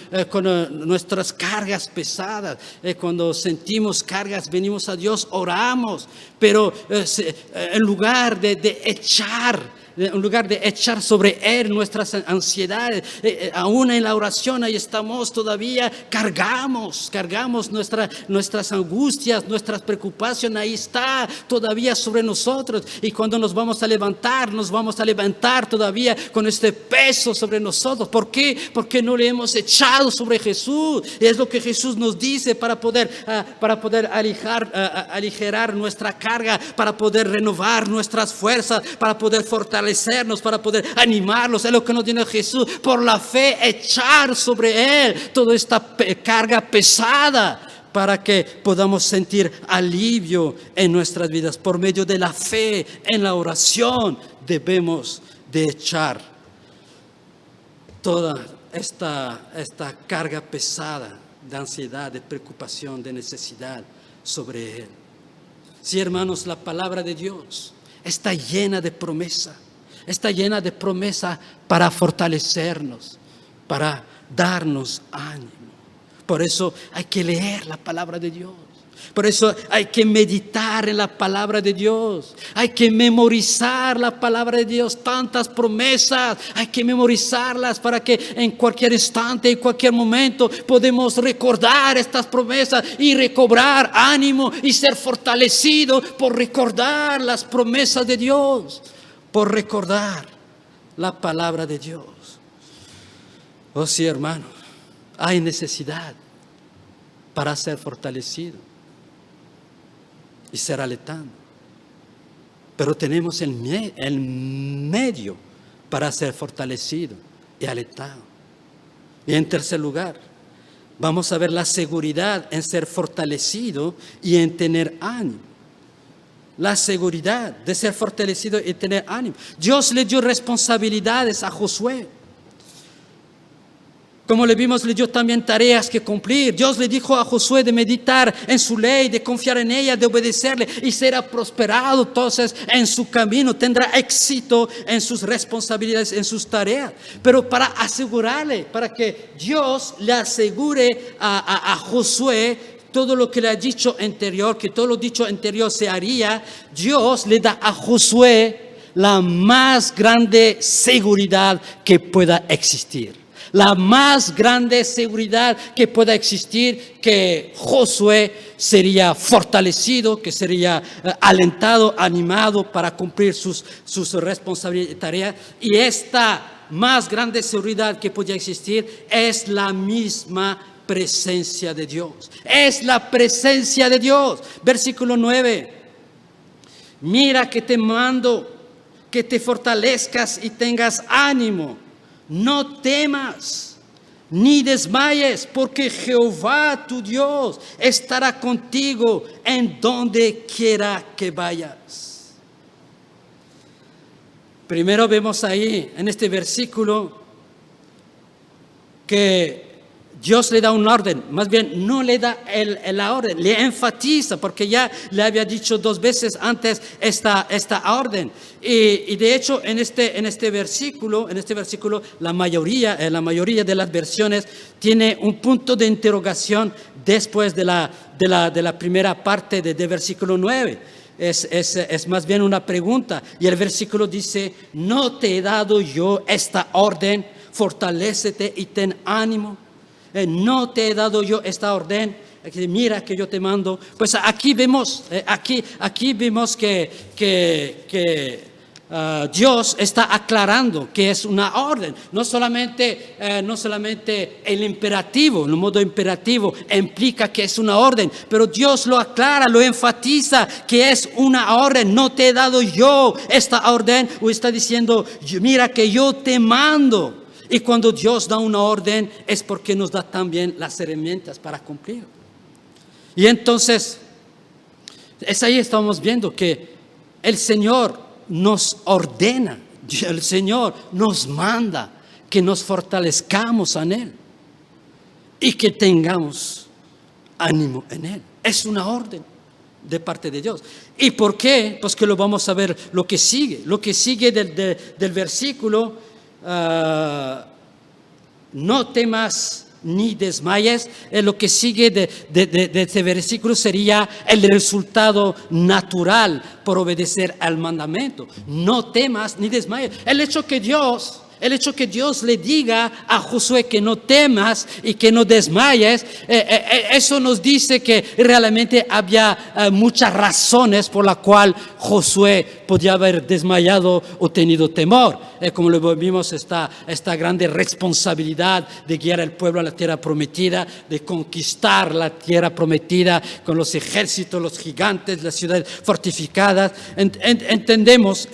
nuestras cargas pesadas, cuando sentimos cargas, venimos a Dios, oramos, pero en lugar de echar sobre Él nuestras ansiedades, aún en la oración ahí estamos todavía, cargamos nuestras angustias, nuestras preocupaciones, ahí está todavía sobre nosotros. Y cuando nos vamos a levantar todavía con este peso sobre nosotros. ¿Por qué? Porque no le hemos echado sobre Jesús. Y es lo que Jesús nos dice para poder aligerar nuestra carga, para poder renovar nuestras fuerzas, para poder fortalecernos, para poder animarlos. Es lo que nos dice Jesús, por la fe echar sobre Él toda esta carga pesada, para que podamos sentir alivio en nuestras vidas. Por medio de la fe, en la oración, debemos de echar toda esta carga pesada de ansiedad, de preocupación, de necesidad sobre Él. Sí, hermanos, la palabra de Dios está llena de promesa. Está llena de promesa para fortalecernos, para darnos ánimo. Por eso hay que leer la palabra de Dios. Por eso hay que meditar en la palabra de Dios. Hay que memorizar la palabra de Dios. Tantas promesas. Hay que memorizarlas para que en cualquier instante, en cualquier momento, podemos recordar estas promesas y recobrar ánimo y ser fortalecidos por recordar las promesas de Dios. Por recordar la palabra de Dios. Oh sí, hermanos, hay necesidad para ser fortalecido y ser alentado. Pero tenemos el medio para ser fortalecido y alentado. Y en tercer lugar, vamos a ver la seguridad en ser fortalecido y en tener ánimo. La seguridad de ser fortalecido y tener ánimo. Dios le dio responsabilidades a Josué. Como le vimos, le dio también tareas que cumplir. Dios le dijo a Josué de meditar en su ley, de confiar en ella, de obedecerle y será prosperado entonces en su camino. Tendrá éxito en sus responsabilidades, en sus tareas. Pero para asegurarle, para que Dios le asegure a Josué todo lo que le ha dicho anterior, que todo lo dicho anterior se haría, Dios le da a Josué la más grande seguridad que pueda existir. La más grande seguridad que pueda existir, que Josué sería fortalecido, que sería alentado, animado para cumplir sus responsabilidades y tareas. Y esta más grande seguridad que podía existir es la misma presencia de Dios. Es la presencia de Dios. Versículo 9. Mira que te mando, que te fortalezcas y tengas ánimo. No temas ni desmayes, porque Jehová tu Dios estará contigo en donde quiera que vayas. Primero vemos ahí en este versículo que Dios le da un orden, más bien no le da la orden, le enfatiza, porque ya le había dicho 2 veces antes esta orden. Y de hecho en este versículo, la mayoría de las versiones tiene un punto de interrogación después de la primera parte de versículo 9. Es más bien una pregunta. Y el versículo dice: ¿no te he dado yo esta orden? Fortalécete y ten ánimo. No te he dado yo esta orden. Mira que yo te mando. Pues aquí vemos, que Dios está aclarando que es una orden. No solamente el imperativo, el modo imperativo implica que es una orden, pero Dios lo aclara, lo enfatiza que es una orden. No te he dado yo esta orden, o está diciendo: mira que yo te mando. Y cuando Dios da una orden es porque nos da también las herramientas para cumplir. Y entonces, es ahí estamos viendo que el Señor nos ordena, el Señor nos manda que nos fortalezcamos en Él y que tengamos ánimo en Él. Es una orden de parte de Dios. ¿Y por qué? Pues que lo vamos a ver lo que sigue. Lo que sigue del versículo: no temas ni desmayes. Lo que sigue de este versículo sería el resultado natural por obedecer al mandamiento. No temas ni desmayes. El hecho que Dios le diga a Josué que no temas y que no desmayes, eso nos dice que realmente había muchas razones por las cuales Josué podía haber desmayado o tenido temor. Como lo vimos, esta grande responsabilidad de guiar al pueblo a la tierra prometida, de conquistar la tierra prometida con los ejércitos, los gigantes, las ciudades fortificadas. Entendemos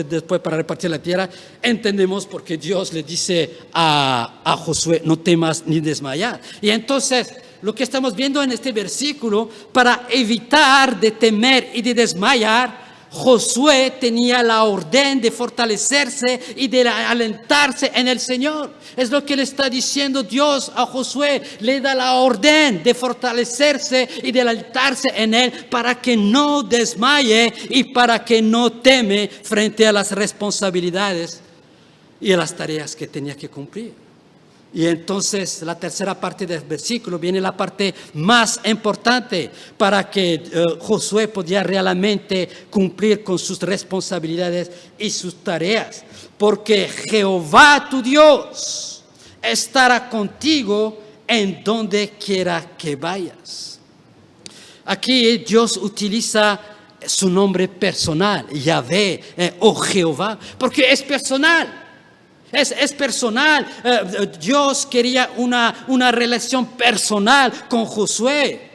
después, para repartir la tierra, entendemos porque Dios le dice a Josué: no temas ni desmayar. Y entonces lo que estamos viendo en este versículo, para evitar de temer y de desmayar, Josué tenía la orden de fortalecerse y de alentarse en el Señor. Es lo que le está diciendo Dios a Josué. Le da la orden de fortalecerse y de alentarse en Él para que no desmaye y para que no teme frente a las responsabilidades y a las tareas que tenía que cumplir. Y entonces la tercera parte del versículo viene la parte más importante para que Josué pudiera realmente cumplir con sus responsabilidades y sus tareas. Porque Jehová tu Dios estará contigo en donde quiera que vayas. Aquí Dios utiliza su nombre personal, Yahvé o Jehová, porque es personal. Es personal. Dios quería una relación personal con Josué.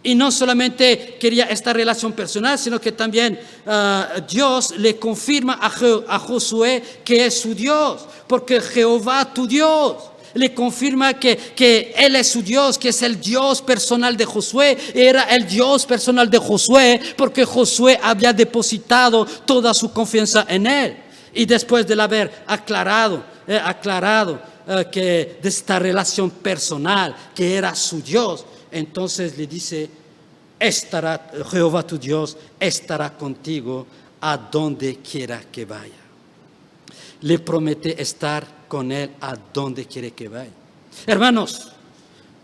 Y no solamente quería esta relación personal, sino que también Dios le confirma a Josué que es su Dios. Porque Jehová, tu Dios, le confirma que Él es su Dios, que es el Dios personal de Josué. Era el Dios personal de Josué porque Josué había depositado toda su confianza en Él. Y después de haber aclarado que de esta relación personal, que era su Dios, entonces le dice, Jehová tu Dios estará contigo a donde quiera que vaya. Le promete estar con Él a donde quiera que vaya. Hermanos,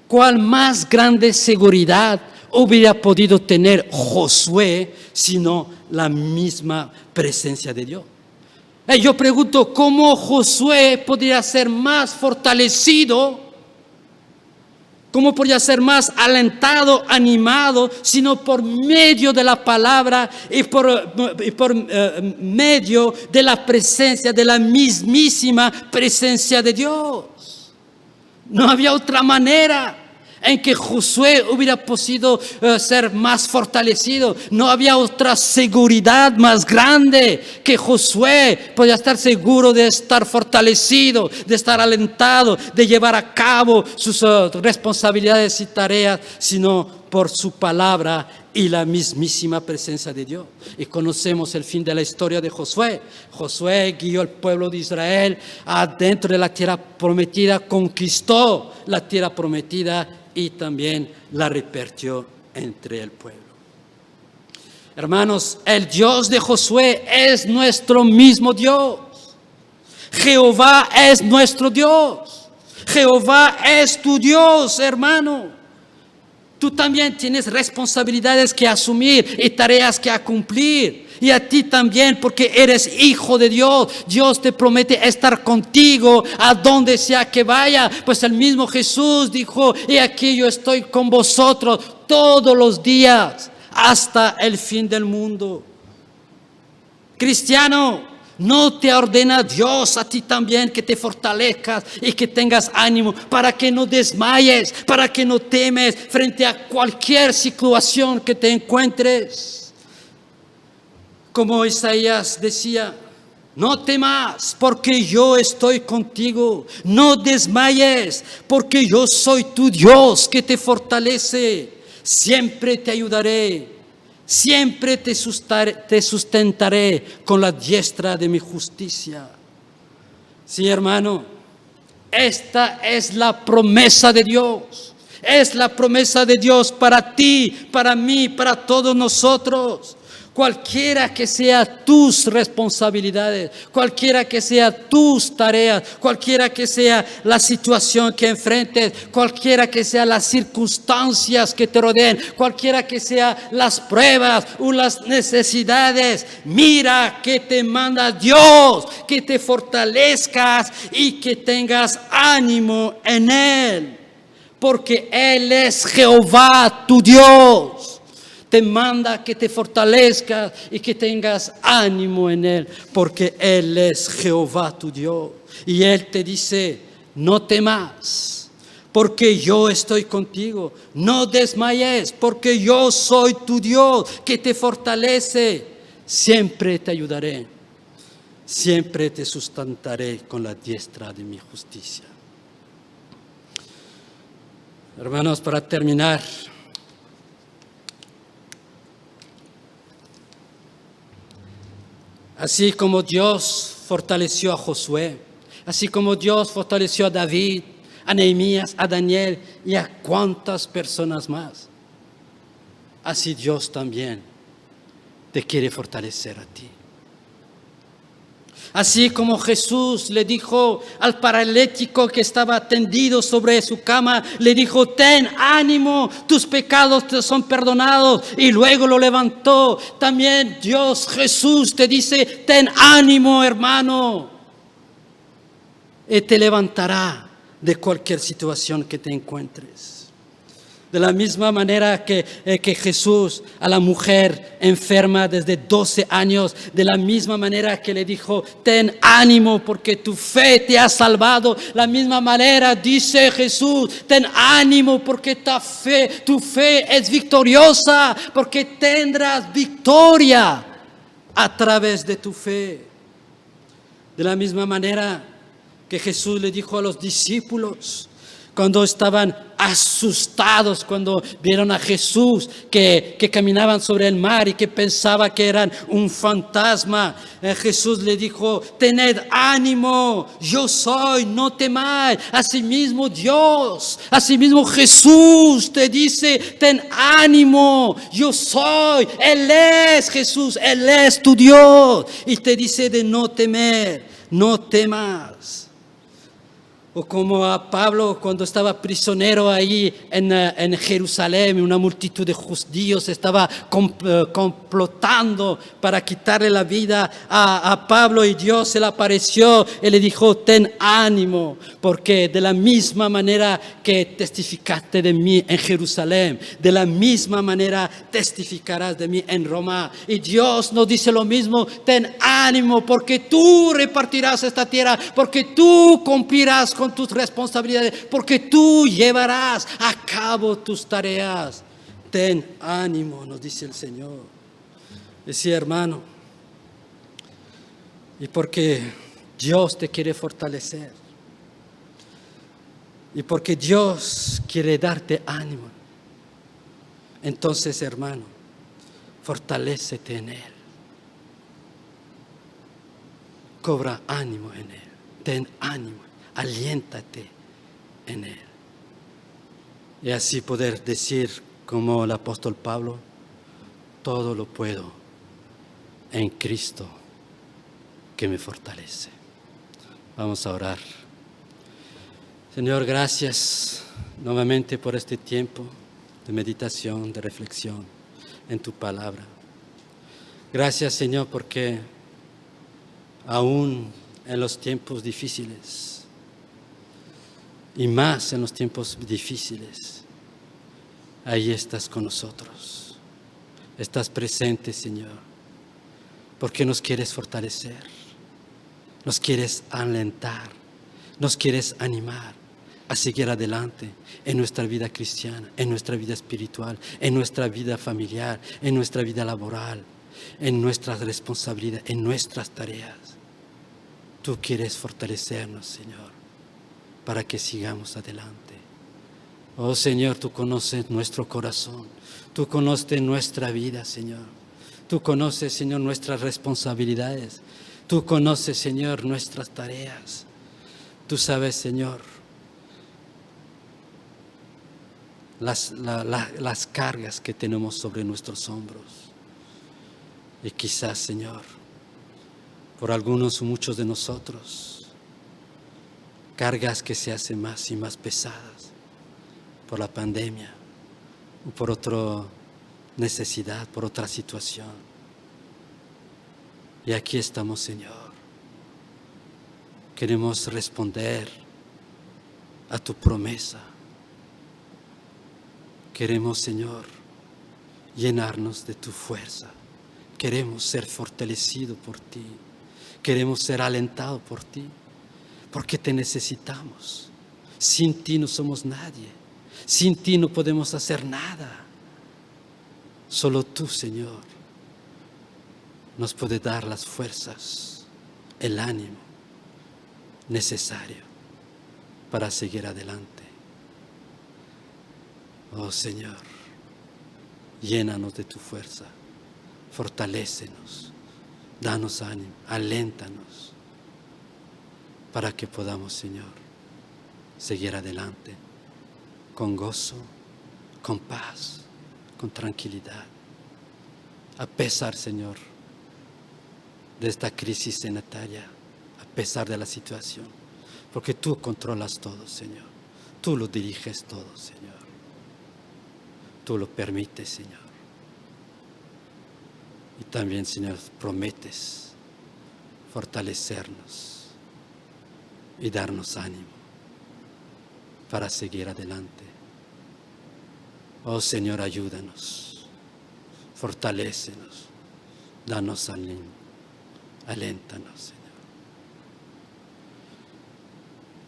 ¿cuál más grande seguridad hubiera podido tener Josué sino la misma presencia de Dios? Yo pregunto, ¿cómo Josué podría ser más fortalecido? ¿Cómo podría ser más alentado, animado, sino por medio de la palabra y por medio de la presencia, de la mismísima presencia de Dios? No había otra manera en que Josué hubiera podido ser más fortalecido. No había otra seguridad más grande que Josué podía estar seguro de estar fortalecido, de estar alentado, de llevar a cabo sus responsabilidades y tareas, sino por su palabra y la mismísima presencia de Dios. Y conocemos el fin de la historia de Josué. Josué guió al pueblo de Israel adentro de la tierra prometida, conquistó la tierra prometida y también la repartió entre el pueblo. Hermanos, el Dios de Josué es nuestro mismo Dios. Jehová es nuestro Dios. Jehová es tu Dios, hermano. Tú también tienes responsabilidades que asumir y tareas que cumplir. Y a ti también, porque eres hijo de Dios. Dios te promete estar contigo a donde sea que vaya. Pues el mismo Jesús dijo, y aquí yo estoy con vosotros todos los días hasta el fin del mundo. Cristiano, ¿no te ordena Dios a ti también que te fortalezcas y que tengas ánimo para que no desmayes, para que no temes frente a cualquier situación que te encuentres? Como Isaías decía, no temas porque yo estoy contigo, no desmayes porque yo soy tu Dios que te fortalece, siempre te ayudaré, siempre te sustentaré con la diestra de mi justicia. Sí, hermano, esta es la promesa de Dios, es la promesa de Dios para ti, para mí, para todos nosotros. Cualquiera que sea tus responsabilidades, cualquiera que sea tus tareas, cualquiera que sea la situación que enfrentes, cualquiera que sea las circunstancias que te rodeen, cualquiera que sea las pruebas o las necesidades, mira que te manda Dios, que te fortalezcas y que tengas ánimo en Él, porque Él es Jehová tu Dios. Te manda que te fortalezcas y que tengas ánimo en Él, porque Él es Jehová tu Dios. Y Él te dice, no temas, porque yo estoy contigo. No desmayes, porque yo soy tu Dios, que te fortalece. Siempre te ayudaré, siempre te sustentaré con la diestra de mi justicia. Hermanos, para terminar, así como Dios fortaleció a Josué, así como Dios fortaleció a David, a Nehemías, a Daniel y a cuantas personas más, así Dios también te quiere fortalecer a ti. Así como Jesús le dijo al paralítico que estaba tendido sobre su cama, le dijo, ten ánimo, tus pecados te son perdonados, y luego lo levantó. También Dios, Jesús, te dice, ten ánimo, hermano, y te levantará de cualquier situación que te encuentres. De la misma manera que Jesús a la mujer enferma desde 12 años, de la misma manera que le dijo, ten ánimo porque tu fe te ha salvado. La misma manera dice Jesús, ten ánimo porque tu fe es victoriosa, porque tendrás victoria a través de tu fe. De la misma manera que Jesús le dijo a los discípulos, cuando estaban asustados, cuando vieron a Jesús que caminaban sobre el mar y que pensaba que eran un fantasma, Jesús le dijo, tened ánimo, yo soy, no temáis. Asimismo Dios, asimismo Jesús te dice, ten ánimo, yo soy, Él es Jesús, Él es tu Dios, y te dice de no temer, no temas. O como a Pablo cuando estaba prisionero ahí en Jerusalén, una multitud de judíos estaba complotando para quitarle la vida a Pablo, y Dios se le apareció y le dijo, ten ánimo, porque de la misma manera que testificaste de mí en Jerusalén, de la misma manera testificarás de mí en Roma. Y Dios nos dice lo mismo, ten ánimo, porque tú repartirás esta tierra, porque tú cumplirás con tus responsabilidades, porque tú llevarás a cabo tus tareas. Ten ánimo, nos dice el Señor. Decía, hermano, y porque Dios te quiere fortalecer, y porque Dios quiere darte ánimo, entonces, hermano, fortalécete en Él. Cobra ánimo en Él. Ten ánimo. Aliéntate en Él. Y así poder decir como el apóstol Pablo, todo lo puedo en Cristo que me fortalece. Vamos a orar. Señor, gracias nuevamente por este tiempo de meditación, de reflexión en tu palabra. Gracias, Señor, porque aún en los tiempos difíciles, y más en los tiempos difíciles, ahí estás con nosotros. Estás presente, Señor, porque nos quieres fortalecer, nos quieres alentar, nos quieres animar a seguir adelante en nuestra vida cristiana, en nuestra vida espiritual, en nuestra vida familiar, en nuestra vida laboral, en nuestras responsabilidades, en nuestras tareas. Tú quieres fortalecernos, Señor, para que sigamos adelante. Oh Señor, tú conoces nuestro corazón, tú conoces nuestra vida, Señor. Tú conoces, Señor, nuestras responsabilidades. Tú conoces, Señor, nuestras tareas. Tú sabes, Señor, las cargas que tenemos sobre nuestros hombros. Y quizás, Señor, por algunos o muchos de nosotros, cargas que se hacen más y más pesadas por la pandemia o por otra necesidad, por otra situación. Y aquí estamos, Señor. Queremos responder a tu promesa. Queremos, Señor, llenarnos de tu fuerza. Queremos ser fortalecidos por ti. Queremos ser alentados por ti. Porque te necesitamos. Sin ti no somos nadie. Sin ti no podemos hacer nada. Solo tú, Señor, nos puedes dar las fuerzas, el ánimo necesario para seguir adelante. Oh Señor, llénanos de tu fuerza, fortalécenos, danos ánimo, aléntanos, para que podamos, Señor, seguir adelante con gozo, con paz, con tranquilidad. A pesar, Señor, de esta crisis sanitaria, a pesar de la situación, porque tú controlas todo, Señor. Tú lo diriges todo, Señor. Tú lo permites, Señor. Y también, Señor, prometes fortalecernos y darnos ánimo para seguir adelante. Oh Señor, ayúdanos, fortalécenos, danos ánimo, aléntanos, Señor.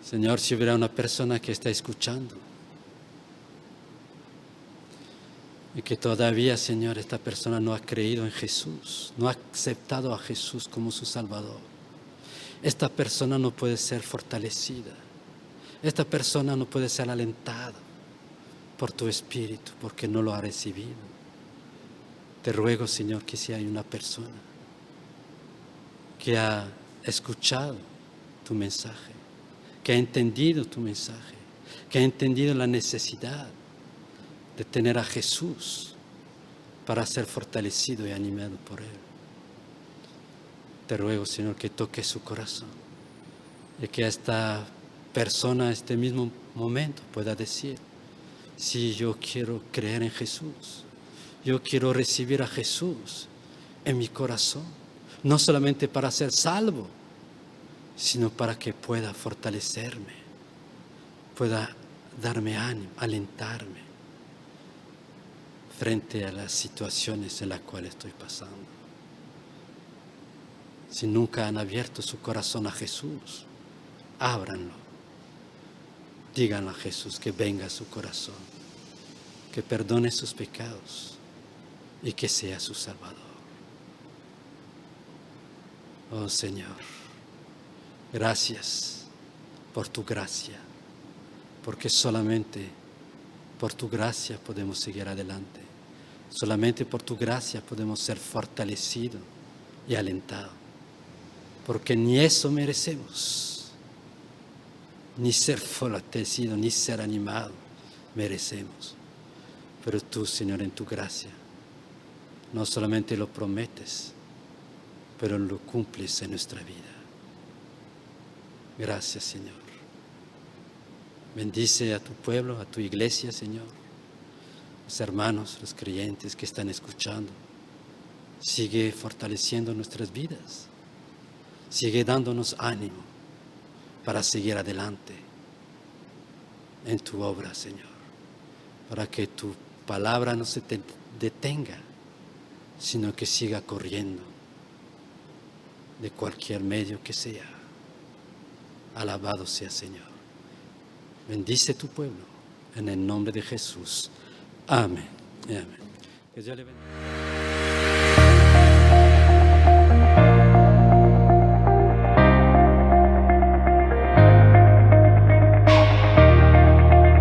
Señor, si hubiera una persona que está escuchando y que todavía, Señor, esta persona no ha creído en Jesús, no ha aceptado a Jesús como su Salvador, esta persona no puede ser fortalecida, esta persona no puede ser alentada por tu Espíritu, porque no lo ha recibido. Te ruego, Señor, que si hay una persona que ha escuchado tu mensaje, que ha entendido tu mensaje, que ha entendido la necesidad de tener a Jesús para ser fortalecido y animado por Él. Te ruego, Señor, que toque su corazón y que esta persona, este mismo momento, pueda decir: sí, yo quiero creer en Jesús, yo quiero recibir a Jesús en mi corazón, no solamente para ser salvo, sino para que pueda fortalecerme, pueda darme ánimo, alentarme frente a las situaciones en las cuales estoy pasando. Si nunca han abierto su corazón a Jesús, ábranlo. Díganle a Jesús que venga a su corazón, que perdone sus pecados y que sea su Salvador. Oh Señor, gracias por tu gracia, porque solamente por tu gracia podemos seguir adelante. Solamente por tu gracia podemos ser fortalecidos y alentados, porque ni eso merecemos, ni ser fortalecidos, ni ser animados merecemos. Pero tú, Señor, en tu gracia, no solamente lo prometes, pero lo cumples en nuestra vida. Gracias, Señor. Bendice a tu pueblo, a tu iglesia, Señor. Los hermanos, los creyentes que están escuchando. Sigue fortaleciendo nuestras vidas. Sigue dándonos ánimo para seguir adelante en tu obra, Señor. Para que tu palabra no se detenga, sino que siga corriendo de cualquier medio que sea. Alabado sea, Señor. Bendice tu pueblo en el nombre de Jesús. Amén. Amén. Que Dios le bendiga.